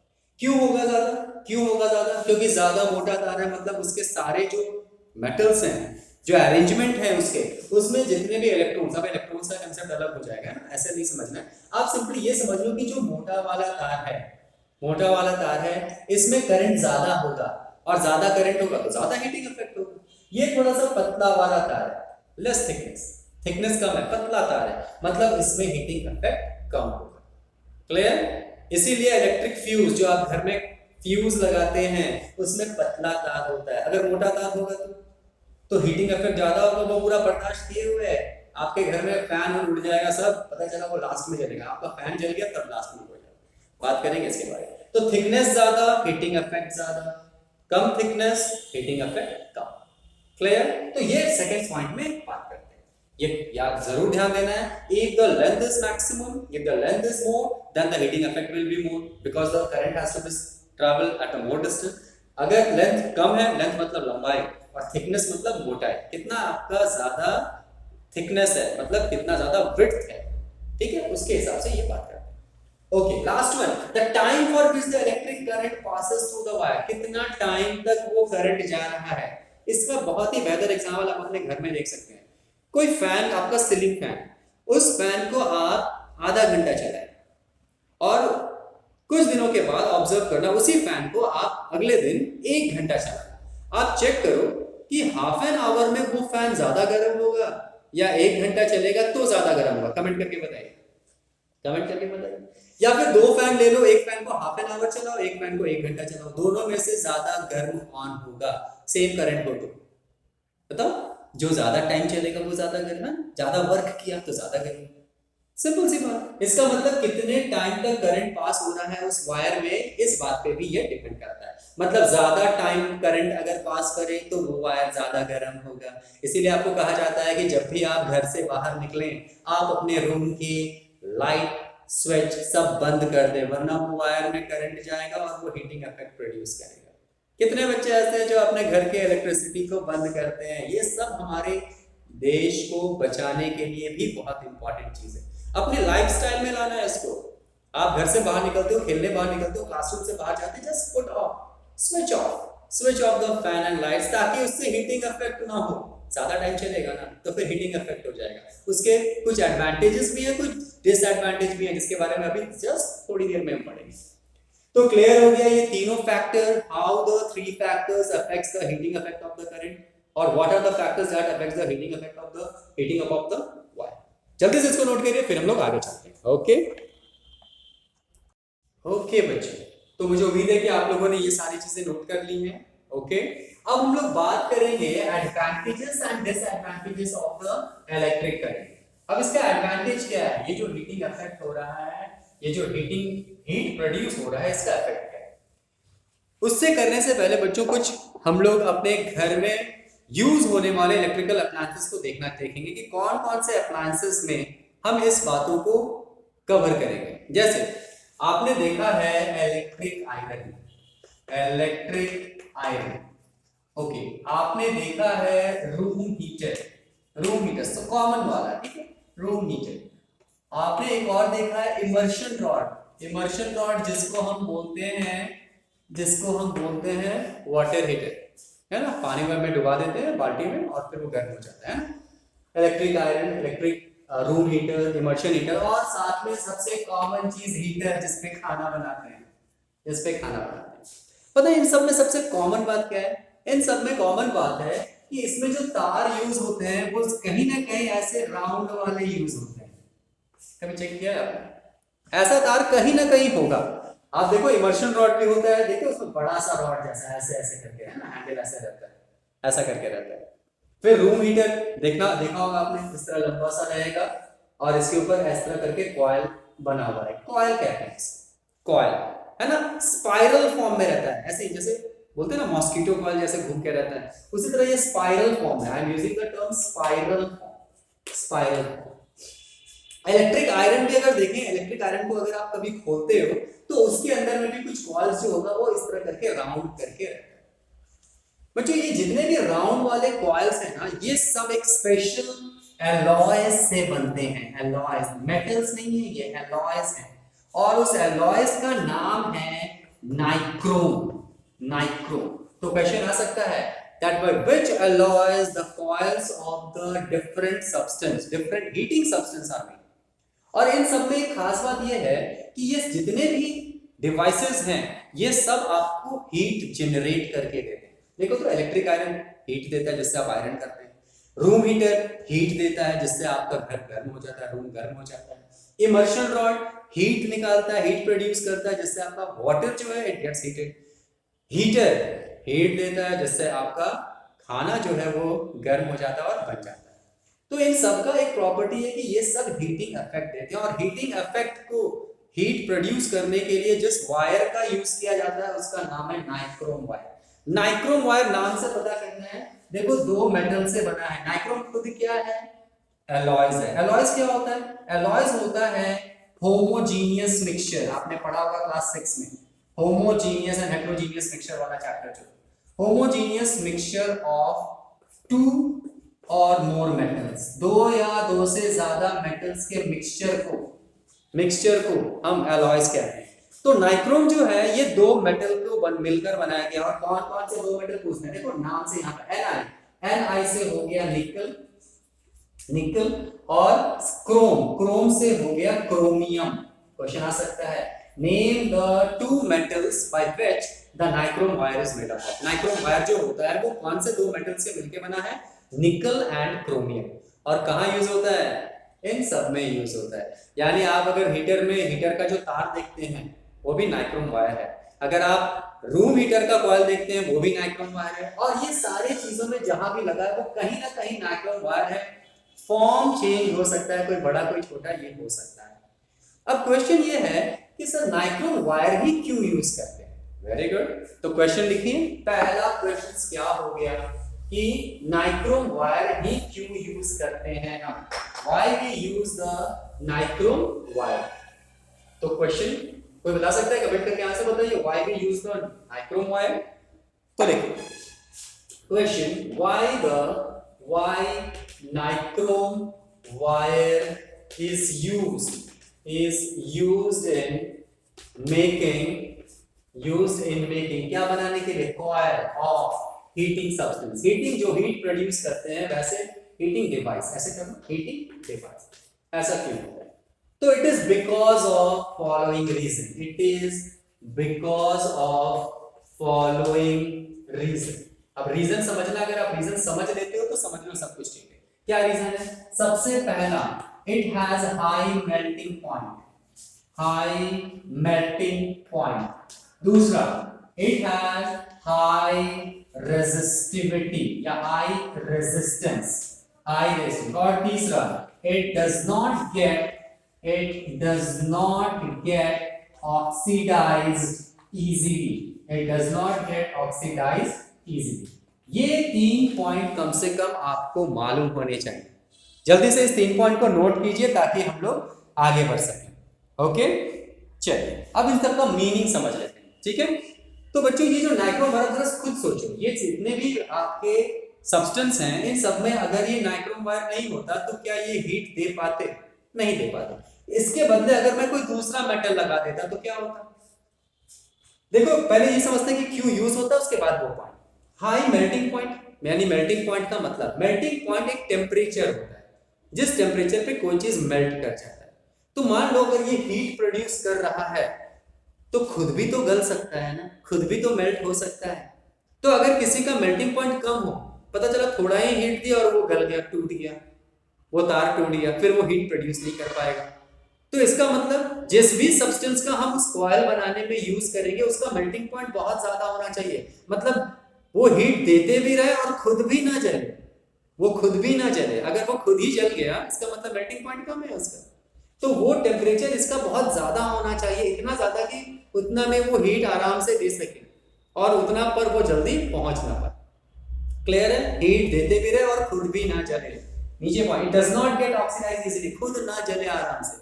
क्यों होगा ज्यादा? क्यों होगा ज्यादा? क्योंकि ज्यादा मोटा तार है, मतलब उसके सारे जो मेटल्स हैं, जो अरेंजमेंट है उसके, उसमें जितने भी इलेक्ट्रॉन्स, अब इलेक्ट्रॉन्स का कंसेप्ट अलग हो जाएगा ना, ऐसे नहीं समझना है। आप सिंपली ये समझ लो कि जो मोटा वाला तार है, मोटा वाला तार है, इसमें करंट ज्यादा होगा और ज्यादा करंट होगा तो ज्यादा हीटिंग इफेक्ट होगा। ये थोड़ा सा पतला वाला तार है, लेस थिकनेस, थिकनेस कम है, पतला तार है, मतलब इसमें हीटिंग इफेक्ट कम होगा। क्लियर? इसीलिए इलेक्ट्रिक फ्यूज जो आप घर में फ्यूज लगाते हैं उसमें पतला तार होता है। अगर मोटा तार होगा तो हीटिंग इफेक्ट ज्यादा होगा, वो पूरा बर्दाश्त किए हुए है, आपके घर में फैन उड़ जाएगा सब, पता चला वो लास्ट में जलेगा, आपका फैन जल गया तब लास्ट में हो जाएगा। बात करेंगे इसके बारे में। तो थिकनेस ज्यादा, हीटिंग इफेक्ट ज्यादा, कम थिकनेस, हीटिंग इफेक्ट कम। क्लियर? तो ये सेकंड पॉइंट में बात करते हैं, ये याद जरूर ध्यान देना है। If the length is maximum, if the length is more, then the heating effect will be more because the current has to be travel at a more distance. अगर लेंथ कम है, लेंथ मतलब लंबाई, और थिकनेस मतलब मोटाई, कितना आपका ज्यादा थिकनेस है मतलब कितना ज्यादा विड्थ है, ठीक है, उसके हिसाब से ये बात करते हैं। Okay, last one, the time for which the electric current passes through the wire, कितना टाइम तक वो करंट जा रहा है। इसका बहुत ही बेहतर एग्जांपल आप अपने घर में देख सकते हैं। कोई फैन, आपका सीलिंग फैन, उस फैन को आप आधा घंटा चलाएं और कुछ दिनों के बाद ऑब्जर्व करना उसी फैन को आप अगले दिन 1 घंटा चलाएं, आप चेक करो कि हाफ एन आवर में वो फैन ज्यादा गर्म होगा या 1 घंटा चलेगा तो ज्यादा गर्म होगा। कमेंट करके बताइए, कमेंट करके बताइए। या फिर 2 फैन ले लो, एक फैन को हाफ एन आवर चलाओ, एक फैन को 1 घंटा चलाओ, दोनों में से ज्यादा गर्म कौन होगा? सेम करंट हो तो बताओ, जो ज्यादा टाइम चलेगा वो ज्यादा गर्म है, ज्यादा वर्क किया तो ज्यादा गर्म। सिंपल सी बात। इसका मतलब कितने टाइम तक करंट पास हो रहा है उस वायर में, इस बात पे भी ये डिपेंड करता है। मतलब ज्यादा टाइम करंट अगर पास करे तो वो वायर ज्यादा गर्म होगा। इसीलिए आपको कहा जाता है कि जब भी आप घर से बाहर निकलें, आप अपने रूम की लाइट स्विच सब बंद कर दें, वरना वो वायर में करंट जाएगा और वो हीटिंग इफेक्ट प्रोड्यूस करेगा। कितने बच्चे ऐसे हैं जो अपने घर के इलेक्ट्रिसिटी को बंद करते हैं? ये सब हमारे देश को बचाने के लिए भी बहुत इंपॉर्टेंट चीज है। अपने लाइफस्टाइल में लाना है इसको। आप घर से बाहर निकलते हो, खेलने बाहर निकलते हो, क्लासरूम से बाहर जाते हो, just put off, switch off the fan and lights, ताकि उससे हीटिंग इफेक्ट ना हो। ज्यादा टाइम चलेगा ना तो फिर हीटिंग इफेक्ट हो जाएगा। उसके कुछ एडवांटेजेस भी है, कुछ डिसएडवांटेज भी है, जिसके बारे में अभी जस्ट थोड़ी देर में हम पढ़ेंगे। तो क्लियर हो गया ये तीनों factor, how the 3 factors affects the heating effect of the current, और what are the factors that affects the heating effect of the heating up of the wire. जल्दी से इसको नोट करिए, फिर हम लोग आगे चलते हैं। ओके बच्चों, तो मुझे उम्मीद है कि आप लोगों ने ये सारी चीजें नोट कर ली हैं। ओके, अब हम लोग बात करेंगे advantages and disadvantages of the electric current. अब इसका एडवांटेज क्या है? ये जो हीटिंग इफेक्ट हो रहा है, ये जो हीट प्रोड्यूस हो रहा है, इसका इफेक्ट है। उससे करने से पहले बच्चों कुछ हम लोग अपने घर में यूज होने वाले इलेक्ट्रिकल अप्लायंसेस को देखेंगे कि कौन कौन से अप्लायंसेस में हम इस बातों को कवर करेंगे। जैसे आपने देखा है इलेक्ट्रिक आयरन, ओके, आपने देखा है रूम हीटर तो कॉमन वाला, ठीक है, रूम हीटर। आपने एक और देखा है इमर्शन रॉड, जिसको हम बोलते हैं वाटर हीटर, है ना, पानी में डुबा देते हैं बाल्टी में और फिर वो गर्म हो जाता है ना। Electric iron, electric room heater, immersion heater, और साथ में सबसे कॉमन चीज हीटर, जिसपे खाना बनाते हैं। पता है इन सब में सबसे कॉमन बात क्या है? इन सब में कॉमन बात है कि इसमें जो तार यूज होते हैं वो कहीं ना कहीं ऐसे राउंड वाले यूज होते हैं। कभी चेक किया है आपने? ऐसा तार कहीं ना कहीं होगा, आप देखो इमर्शन रॉड भी होता है, देखो उसमें बड़ा सा रॉड जैसा ऐसे ऐसे करके है ना, हैंडल ऐसे रहता है, ऐसा करके रहता है। फिर रूम हीटर देखा होगा आपने, इस तरह लंबा सा रहेगा और इसके ऊपर इस तरह करके कॉइल बना हुआ है, कॉइल कहते हैं इसको, कॉइल है ना, स्पाइरल फॉर्म में रहता है, ऐसे जैसे बोलते हैं ना मॉस्किटो कॉइल जैसे घूम के रहता है, उसी तरह ये स्पाइरल फॉर्म है। I am using the term spiral form, spiral form. Electric iron भी अगर देखें, इलेक्ट्रिक आयरन को अगर आप कभी खोलते हो तो उसके अंदर में भी कुछ कॉइल्स जो होगा वो इस तरह करके राउंड करके रहता है। बच्चों ये जितने भी राउंड वाले कॉइल्स हैं ना, ये सब एक स्पेशल एलॉयज से बनते हैं। एलॉयज मेटल्स नहीं है, ये एलॉयज हैं, और उस एलॉयज का नाम है नाइक्रोम। नाइक्रोम। तो क्वेश्चन आ सकता है that by which alloys the coils of the different substance, different heating substance are made। और इन सब में एक खास बात यह है कि ये जितने भी डिवाइसेस हैं ये सब आपको हीट जनरेट करके देते हैं। देखो तो इलेक्ट्रिक आयरन हीट देता है जिससे आप आयरन करते हैं, रूम हीटर हीट देता है जिससे आपका घर गर्म हो जाता है, रूम गर्म हो जाता है, इमर्शन रॉड हीट निकालता है, हीट प्रोड्यूस करता है जिससे आपका वाटर जो है it gets heated, heater heat देता है जिससे आपका खाना जो है वो गर्म हो जाता है और बन जाता है। तो इन सब का एक प्रॉपर्टी है कि ये सब हीटिंग इफेक्ट देते हैं, और हीटिंग इफेक्ट को हीट प्रोड्यूस करने के लिए जिस वायर का यूज किया जाता है उसका नाम है नाइक्रोम वायर। नाइक्रोम वायर नाम से पता करना है, देखो दो मेटल से बना है। नाइक्रोम खुद क्या है? एलॉयज है। एलॉयज क्या होता है? एलॉयज होता है होमोजीनियस मिक्सचर। आपने पढ़ा होगा क्लास 6 में होमोजीनियस एंड हेटेरोजीनियस मिक्सचर वाला चैप्टर, जो होमोजीनियस मिक्सचर ऑफ टू और मोर मेटल्स, दो या दो से ज्यादा मेटल्स के मिक्सचर को हम एलॉयज कहते हैं। तो नाइक्रोम जो है ये दो मेटल को मिलकर बनाया गया। और कौन कौन से दो मेटल पूछते हैं, देखो नाम से यहाँ पर Ni से हो गया निकल और क्रोम से हो गया क्रोमियम। क्वेश्चन आ सकता है name the two metals by which the nichrome wire is made up. Nichrome wire जो होता है वो कौन से दो मेटल से मिलकर बना है? निकल एंड क्रोमियम। और कहाँ यूज होता है? इन सब में यूज होता है। यानी आप अगर हीटर का जो तार देखते हैं वो भी नाइक्रोम वायर है, अगर आप रूम हीटर का कॉइल देखते हैं वो भी नाइक्रोम वायर है, और ये सारी चीजों में जहां भी लगा है वो कहीं ना कहीं नाइक्रोम वायर है। फॉर्म चेंज हो सकता है, कोई बड़ा कोई छोटा, ये हो सकता है। अब क्वेश्चन ये है कि सर नाइक्रोम वायर ही क्यों यूज करते हैं? Very good. तो क्वेश्चन लिखिए, पहला क्वेश्चन क्या हो गया कि नाइक्रोम वायर ही क्यों यूज करते हैं हम? Why we use the nichrome wire? तो क्वेश्चन कोई बता सकता है? कमेंट करके आंसर बताइए, why we use the nichrome wire. तो देखिए question, why nichrome wire is used in making क्या बनाने के लिए? Coil of heating substance. Heating जो हीट प्रोड्यूस करते हैं वैसे हीटिंग डिवाइस, ऐसे करना, हीटिंग डिवाइस। ऐसा क्यों होता है? तो it is because of following reason. It is because of following reason. अब रीजन समझना, अगर आप रीजन समझ लेते हो तो समझ लो सब कुछ ठीक है। क्या रीजन है? सबसे पहला, it has high melting point, high melting point. दूसरा, इट हैज हाई रेजिस्टिविटी या हाई रेजिस्टेंस, और तीसरा, it does not get oxidized easily. ये 3 पॉइंट कम से कम आपको मालूम होने चाहिए। जल्दी से इस 3 पॉइंट को नोट कीजिए ताकि हम लोग आगे बढ़ सकें। ओके, चलिए अब इन सब का मीनिंग समझ लेते हैं, ठीक है? तो बच्चों ये जो नाइक्रोम वायर, जरा खुद सोचो, ये जितने भी आपके सब्सटेंस हैं इन सब में अगर ये नाइक्रोम वायर नहीं होता तो क्या ये हीट दे पाते? नहीं दे पाते। इसके बदले अगर मैं कोई दूसरा मेटल लगा देता तो क्या होता? देखो पहले ये समझते हैं कि क्यों यूज होता है, उसके बाद वो पॉइंट। हाई मेल्टिंग पॉइंट, यानी मेल्टिंग पॉइंट का मतलब, मेल्टिंग पॉइंट एक टेम्परेचर होता है जिस टेम्परेचर पे कोई चीज मेल्ट कर जाता है। तो मान लो अगर ये हीट प्रोड्यूस कर रहा है तो खुद भी तो गल सकता है ना, खुद भी तो मेल्ट हो सकता है। तो अगर किसी का मेल्टिंग पॉइंट कम हो, पता चला थोड़ा ही हीट दिया और वो गल गया, टूट गया, वो तार टूट गया, फिर वो हीट प्रोड्यूस नहीं कर पाएगा। तो इसका मतलब जिस भी सब्सटेंस का हम उस कॉइल बनाने में यूज करेंगे उसका मेल्टिंग पॉइंट बहुत ज्यादा होना चाहिए, मतलब वो हीट देते भी रहे और खुद भी ना जले, वो खुद भी ना जले। अगर वो खुद ही जल गया इसका मतलब मेल्टिंग पॉइंट कम है उसका। तो वो टेम्परेचर इसका बहुत ज्यादा होना चाहिए, इतना ज्यादा कि उतना में वो हीट आराम से दे सके और उतना पर वो जल्दी पहुंच ना पाए। क्लियर है? हीट देते भी रहे और खुद भी ना जले। नीचे point, does not get oxidize easily, खुद ना जले आराम से।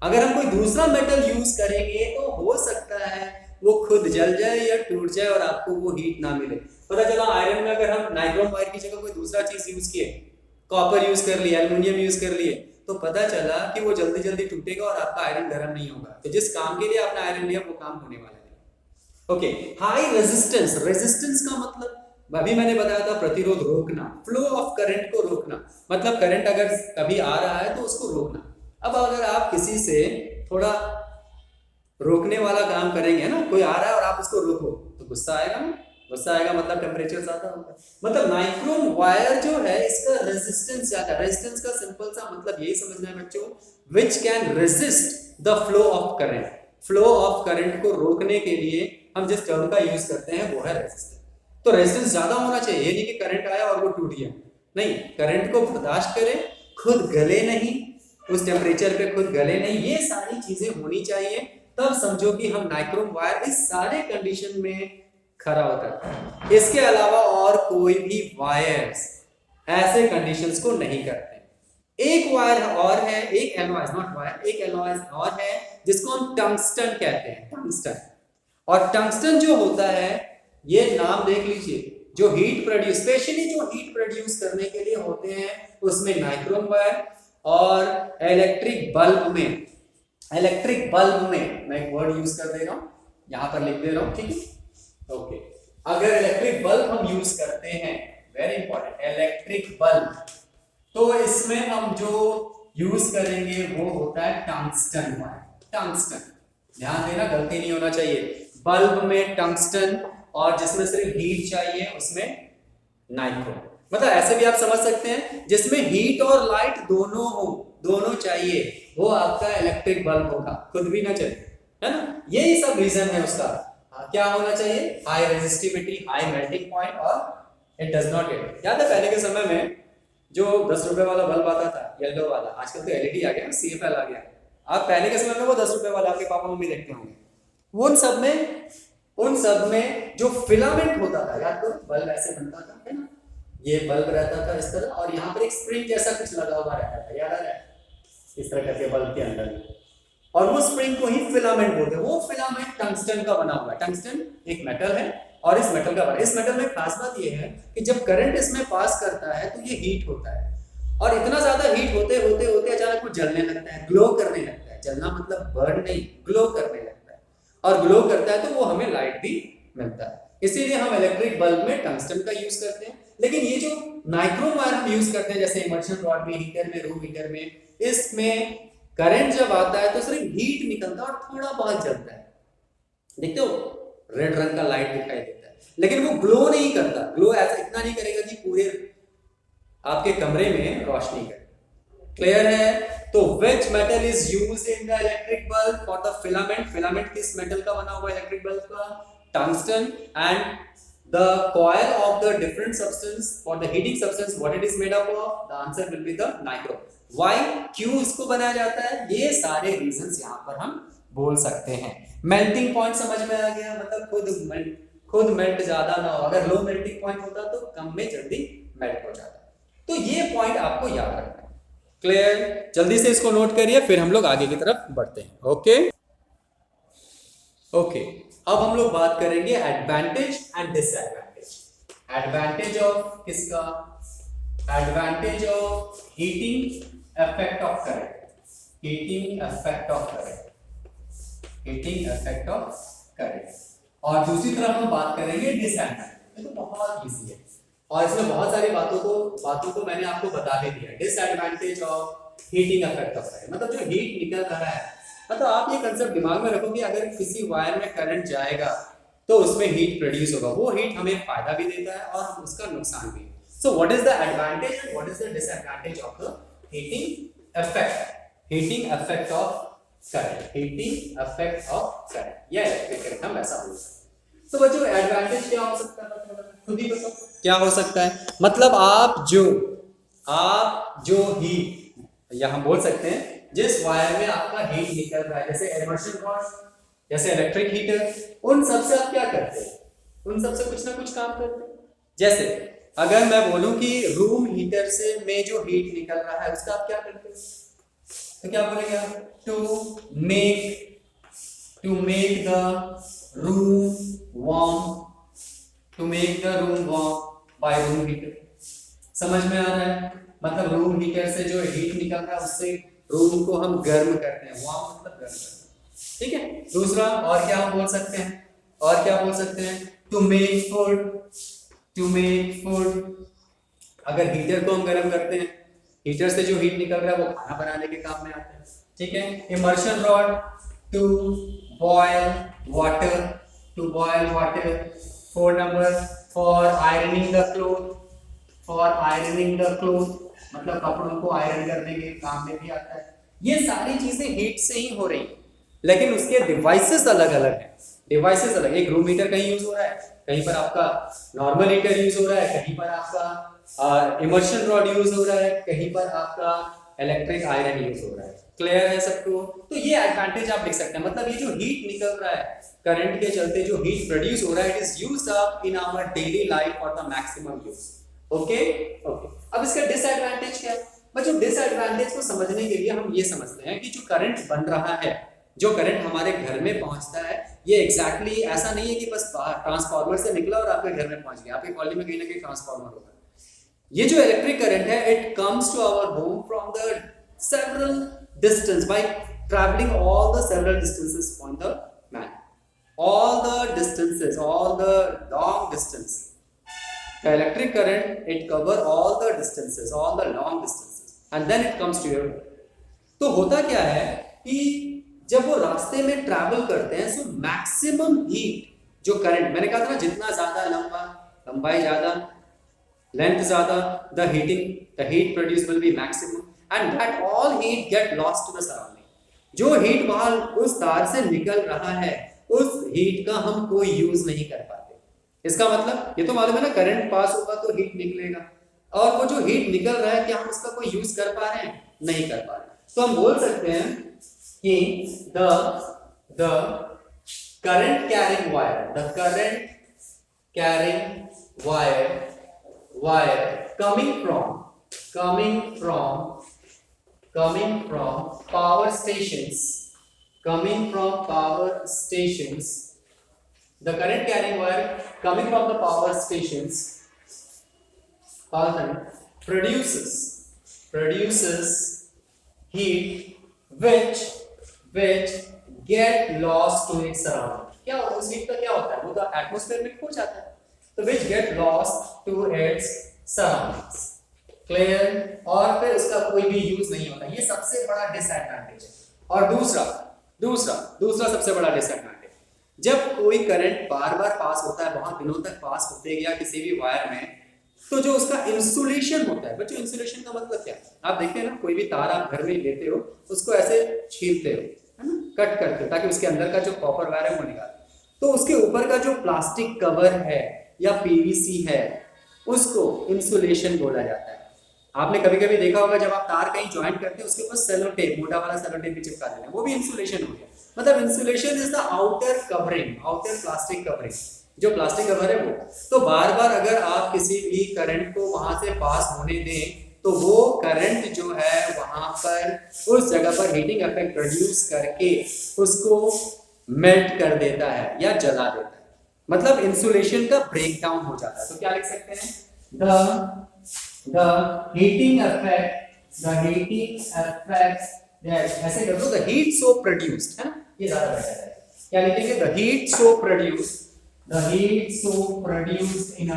अगर हम कोई दूसरा मेटल यूज करेंगे तो हो सकता है वो खुद जल जाए या टूट जाए और आपको वो हीट ना मिले। पता चला आयरन में अगर हम नाइट्रोन वायर की जगह कोई दूसरा चीज यूज किए, कॉपर यूज कर लिए, एल्युमिनियम यूज कर लिए, तो पता चला कि वो जल्दी जल्दी टूटेगा और आपका आयरन गर्म नहीं होगा। तो जिस काम के लिए आपने आयरन लिया वो काम होने वाला नहीं। Okay, high resistance. रेजिस्टेंस का मतलब अभी मैंने बताया था प्रतिरोध, रोकना, फ्लो ऑफ करंट को रोकना, मतलब करंट अगर कभी आ रहा है तो उसको रोकना। अब अगर आप किसी से थोड़ा रोकने वाला काम करेंगे ना, कोई आ रहा है और आप उसको रोको तो गुस्सा आएगा ना, गुस्सा आएगा मतलब टेम्परेचर ज्यादा होगा। मतलब नाइक्रोम वायर जो है इसका रेजिस्टेंस ज्यादा। रेजिस्टेंस का सिंपल सा मतलब यही समझना है बच्चों, which can resist the flow of current. Flow of current को रोकने के लिए हम जिस टर्म का यूज करते हैं वो है रेजिस्टेंस। तो रेजिस्टेंस ज्यादा होना चाहिए, ये नहीं कि करंट आया और वो टूट गया, नहीं, करंट को बर्दाश्त करे, खुद गले नहीं, उस टेम्परेचर पे खुद गले नहीं, ये सारी चीजें होनी चाहिए। तब समझो कि हम नाइक्रोम वायर इस सारे कंडीशन में खरा होता है। इसके अलावा और कोई भी वायर्स ऐसे कंडीशंस को नहीं करते। एक वायर और है, एक एलॉय, नॉट वायर, एक एलॉय और है जिसको हम टंगस्टन कहते हैं, टंगस्टन। और टंगस्टन जो होता है, ये नाम देख लीजिए, जो हीट प्रोड्यूस, स्पेशली जो हीट प्रोड्यूस करने के लिए होते हैं उसमें नाइक्रोम वायर और इलेक्ट्रिक बल्ब में, इलेक्ट्रिक बल्ब में मैं एक वर्ड यूज कर दे रहा हूं, यहां पर लिख दे रहा हूं, ठीक है? ओके, अगर इलेक्ट्रिक बल्ब हम यूज करते हैं, वेरी इंपॉर्टेंट, इलेक्ट्रिक बल्ब, तो इसमें हम जो यूज करेंगे वो होता है टंगस्टन वायर। टंगस्टन, ध्यान देना, गलती नहीं होना चाहिए। बल्ब में टंगस्टन और जिसमें सिर्फ हीट चाहिए उसमें नाइक्रोम। मतलब ऐसे भी आप समझ सकते हैं जिसमें हीट और लाइट दोनों हो, दोनों चाहिए, वो आपका इलेक्ट्रिक बल्ब होगा, खुद भी ना चले, है ना? यही सब रीजन है उसका। क्या होना चाहिए? High resistivity, high melting point और इट डज नॉट गेट। याद है पहले के समय में जो 10 रुपए वाला बल्ब आता था, येलो वाला, आजकल तो एलईडी आ गया, सीएफएल आ गया। आप पहले के समय में वो 10 रुपए वाला आपके पापा मम्मी देखते होंगे, वो उन सब में जो फिलामेंट होता था, याद करो, बल्ब ऐसे बनता था, है ना, ये बल्ब रहता था इस तरह और यहाँ पर एक स्प्रिंग जैसा कुछ लगा हुआ रहता था, याद आ रहा है, इस तरह करके बल्ब के अंदर, और वो स्प्रिंग को ही फिलामेंट बोलते हैं। वो फिलामेंट टंगस्टन का बना हुआ है। टंगस्टन एक मेटल है और इस मेटल का बना, इस मेटल में खास बात ये है कि जब करंट इसमें पास करता है तो ये हीट होता है, और इतना ज्यादा हीट होते होते होते अचानक वो जलने लगता है, ग्लो करने लगता है। जलना मतलब बर्न नहीं, ग्लो करने लगता है, और ग्लो करता है तो वो हमें लाइट भी मिलता है। इसीलिए हम इलेक्ट्रिक बल्ब में टंगस्टन का यूज करते हैं। लेकिन ये जो नाइक्रोम वायर हम यूज करते हैं जैसे इमर्शन रॉड में, हीटर में, रूम हीटर में, इसमें करंट जब आता है तो सिर्फ हीट निकलता है और थोड़ा बहुत जलता है, देखते हो रेड रंग का लाइट दिखाई देता है, लेकिन वो ग्लो नहीं करता। ग्लो ऐसा इतना नहीं करेगा कि पूरे आपके कमरे में रोशनी करे। क्लियर है? तो which metal is used in the electric bulb for the filament? filament किस मेटल का बना हुआ है इलेक्ट्रिक बल्ब का? Tungsten. and the coil of the different substance for the heating substance, what it is made up of? the answer will be the nichrome. why, क्यों इसको बनाया जाता है, ये सारे रीजंस यहाँ पर हम बोल सकते हैं। मेल्टिंग पॉइंट समझ में आ गया, मतलब खुद मेल्ट ज्यादा ना हो, अगर लो मेल्टिंग पॉइंट होता तो कम में जल्दी मेल्ट हो जाता। तो ये पॉइंट आपको याद रखना है। क्लियर? जल्दी से इसको नोट करिए, फिर हम लोग आगे की तरफ बढ़ते हैं। ओके ओके, अब हम लोग बात करेंगे advantage and disadvantage. Advantage of किसका? Advantage of heating effect of current, heating effect of current, heating effect of current. और दूसरी तरफ हम बात करेंगे डिसएडवांटेज। ये तो बहुत इजी है और इसमें बहुत सारी बातों को मैंने आपको बता भी दिया। Disadvantage of heating effect of current, मतलब जो हीट निकल रहा है, मतलब आप ये कंसेप्ट दिमाग में रखो कि अगर किसी वायर में करंट जाएगा तो उसमें हीट प्रोड्यूस होगा, वो हीट हमें फायदा भी देता है और हम उसका नुकसान भी। So what is the advantage and what is the disadvantage of the heating effect, heating effect of current, heating effect of current, या इलेक्ट्रिक करंट हम ऐसा बोल सकते हैं। तो बच्चों एडवांटेज क्या हो सकता है, खुद ही बताओ क्या हो सकता है। मतलब आप जो हीट, या हम बोल सकते हैं जिस वायर में आपका हीट निकल रहा है, जैसे इमर्शन रॉड, जैसे इलेक्ट्रिक हीटर, उन सब से आप क्या करते हैं, उन सब से कुछ ना कुछ काम करते हैं। जैसे अगर मैं बोलूं कि रूम हीटर से में जो हीट निकल रहा है उसका आप क्या करते हैं, तो क्या बोलेंगे आप, to make the room warm, to make the room warm by room heater. समझ में आ रहा है, मतलब रूम हीटर से जो हीट निकल रहा है उससे रूम को हम गर्म करते हैं, वार्म मतलब गर्म करते हैं, ठीक है। दूसरा और क्या हम बोल सकते हैं, और क्या बोल सकते हैं, टू मेक फूड, अगर हीटर को हम गर्म करते हैं, हीटर से जो हीट निकल रहा है वो खाना बनाने के काम में आता है, ठीक है। Immersion rod, to boil water, 4 number for ironing the cloth, मतलब कपड़ों को आयरन करने के काम में भी आता है। ये सारी चीजें हीट से ही हो रही हैं, लेकिन उसके डिवाइसेस अलग अलग हैं, डिवाइसेस अलग, एक रूम हीटर कहीं यूज हो रहा है, कहीं पर आपका नॉर्मल हीटर यूज हो रहा है, कहीं पर आपका इमर्शन रॉड यूज हो रहा है, कहीं पर आपका इलेक्ट्रिक आयरन यूज हो रहा है। क्लियर है सबको? तो ये एडवांटेज आप देख सकते हैं, मतलब ये जो हीट निकल रहा है करंट के चलते, जो हीट प्रोड्यूस हो रहा है, it is used up in our daily life for the maximum use. Okay. अब इसका डिसएडवांटेज क्या है बच्चों? डिसएडवांटेज को समझने के लिए हम ये समझते हैं कि जो करंट बन रहा है, जो करंट हमारे घर में पहुंचता है, ये एग्जैक्टली ऐसा नहीं है कि बस ट्रांसफार्मर से निकला और आपके घर में पहुंच गया, आपके कॉलोनी में कहीं ना कहीं ट्रांसफार्मर होगा। ये जो इलेक्ट्रिक करंट है, it comes to our home from the several distance by travelling all the several distances on the main, all the long distance. The electric current, it cover all the distances, all the long distances, and then it comes to your home. तो होता क्या है कि जब वो रास्ते में ट्रैवल करते हैं, सो मैक्सिमम हीट, जो करंट मैंने कहा था ना, जितना ज्यादा लंबा, लंबाई ज्यादा, लेंथ ज्यादा, the heat produced will be maximum, and that all heat get lost to the surrounding. जो हीट वहां उस तार से निकल रहा है, उस हीट का हम कोई यूज नहीं कर पाते। इसका मतलब ये तो मालूम है ना, करंट पास होगा तो हीट निकलेगा, और वो जो हीट निकल रहा है, क्या हम उसका कोई यूज कर पा रहे हैं? नहीं कर पा रहे। तो हम बोल सकते हैं कि the current carrying wire coming from power stations, the current carrying wire coming from the power stations produces heat which get lost to its surrounding. क्या होता है उस हीट का? क्या होता है? वो तो एटमॉस्फेयर में खो जाता है, तो which get lost to its surroundings. Clear? और फिर उसका कोई भी यूज नहीं होता। ये सबसे बड़ा डिसएडवांटेज है। और दूसरा सबसे बड़ा डिसएडवांटेज, जब कोई करंट बार-बार पास होता है, बहुत दिनों तक पास होते गया किसी भी वायर में, तो जो उसका इंसुलेशन होता है, बच्चों इंसुलेशन का मतलब क्या है? आप देखते हैं ना, कोई भी तार आप घर में लेते हो, उसको ऐसे छीलते हो, है ना, कट करते हो, ताकि उसके अंदर का जो कॉपर वायर है वो निकाले, तो उसके ऊपर का जो प्लास्टिक कवर है या पीवीसी है, उसको इंसुलेशन बोला जाता है। आपने कभी कभी देखा होगा, जब आप तार कहीं ज्वाइंट करते हैं, उसके ऊपर सेलो टेप, मोटा वाला सेलो टेप भी चिपका देते हैं, वो भी इंसुलेशन हो गया। मतलब insulation is the outer plastic covering, जो प्लास्टिक कवर है वो। तो बार बार अगर आप किसी भी करंट को वहां से पास होने दें, तो वो करंट जो है वहां पर उस जगह पर हीटिंग इफेक्ट प्रोड्यूस करके उसको मेल्ट कर देता है या जला देता है, मतलब इंसुलेशन का ब्रेक डाउन हो जाता है। तो क्या लिख सकते हैं? the heating effect ऐसे कर दो, the heat so produced, है ना, ये ज्यादा बेटर है। क्या लिखेंगे? the heat so produced in a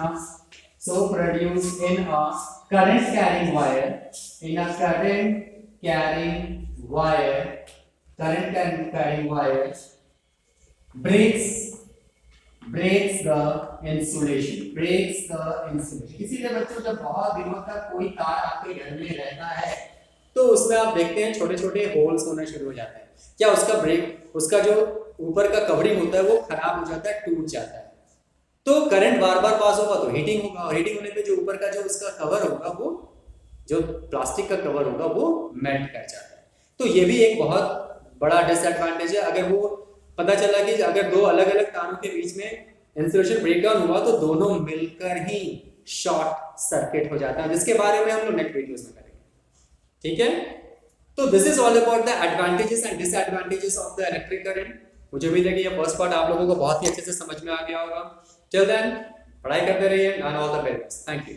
current carrying wire, breaks the insulation। इसीलिए बच्चों, जब बहुत दिनों तक कोई तार आपके घर में रहता है, तो उसमें आप देखते हैं छोटे छोटे होल्स होने शुरू हो जाते हैं। क्या उसका जो ऊपर का कवरिंग होता है वो खराब हो जाता है, टूट जाता है। तो करंट बार बार पास होगा तो हीटिंग होगा, और हीटिंग होने पे जो ऊपर का जो उसका कवर होगा, वो जो प्लास्टिक का कवर होगा वो मेल्ट कर जाता है। तो ये भी एक बहुत बड़ा डिसएडवांटेज है। अगर वो पता चला कि अगर दो अलग अलग तारों के बीच में इंसुलेशन ब्रेकडाउन हुआ तो दोनों मिलकर ही शॉर्ट सर्किट हो जाता है, जिसके बारे में हम लोग नेक्स्ट वीडियोस में करेंगे। ठीक है, तो this is all about the advantages and disadvantages of the electric current. मुझे उम्मीद है कि ये फर्स्ट पार्ट आप लोगों को बहुत ही अच्छे से समझ में आ गया होगा। टिल देन पढ़ाई करते रहिए and all the best. Thank you.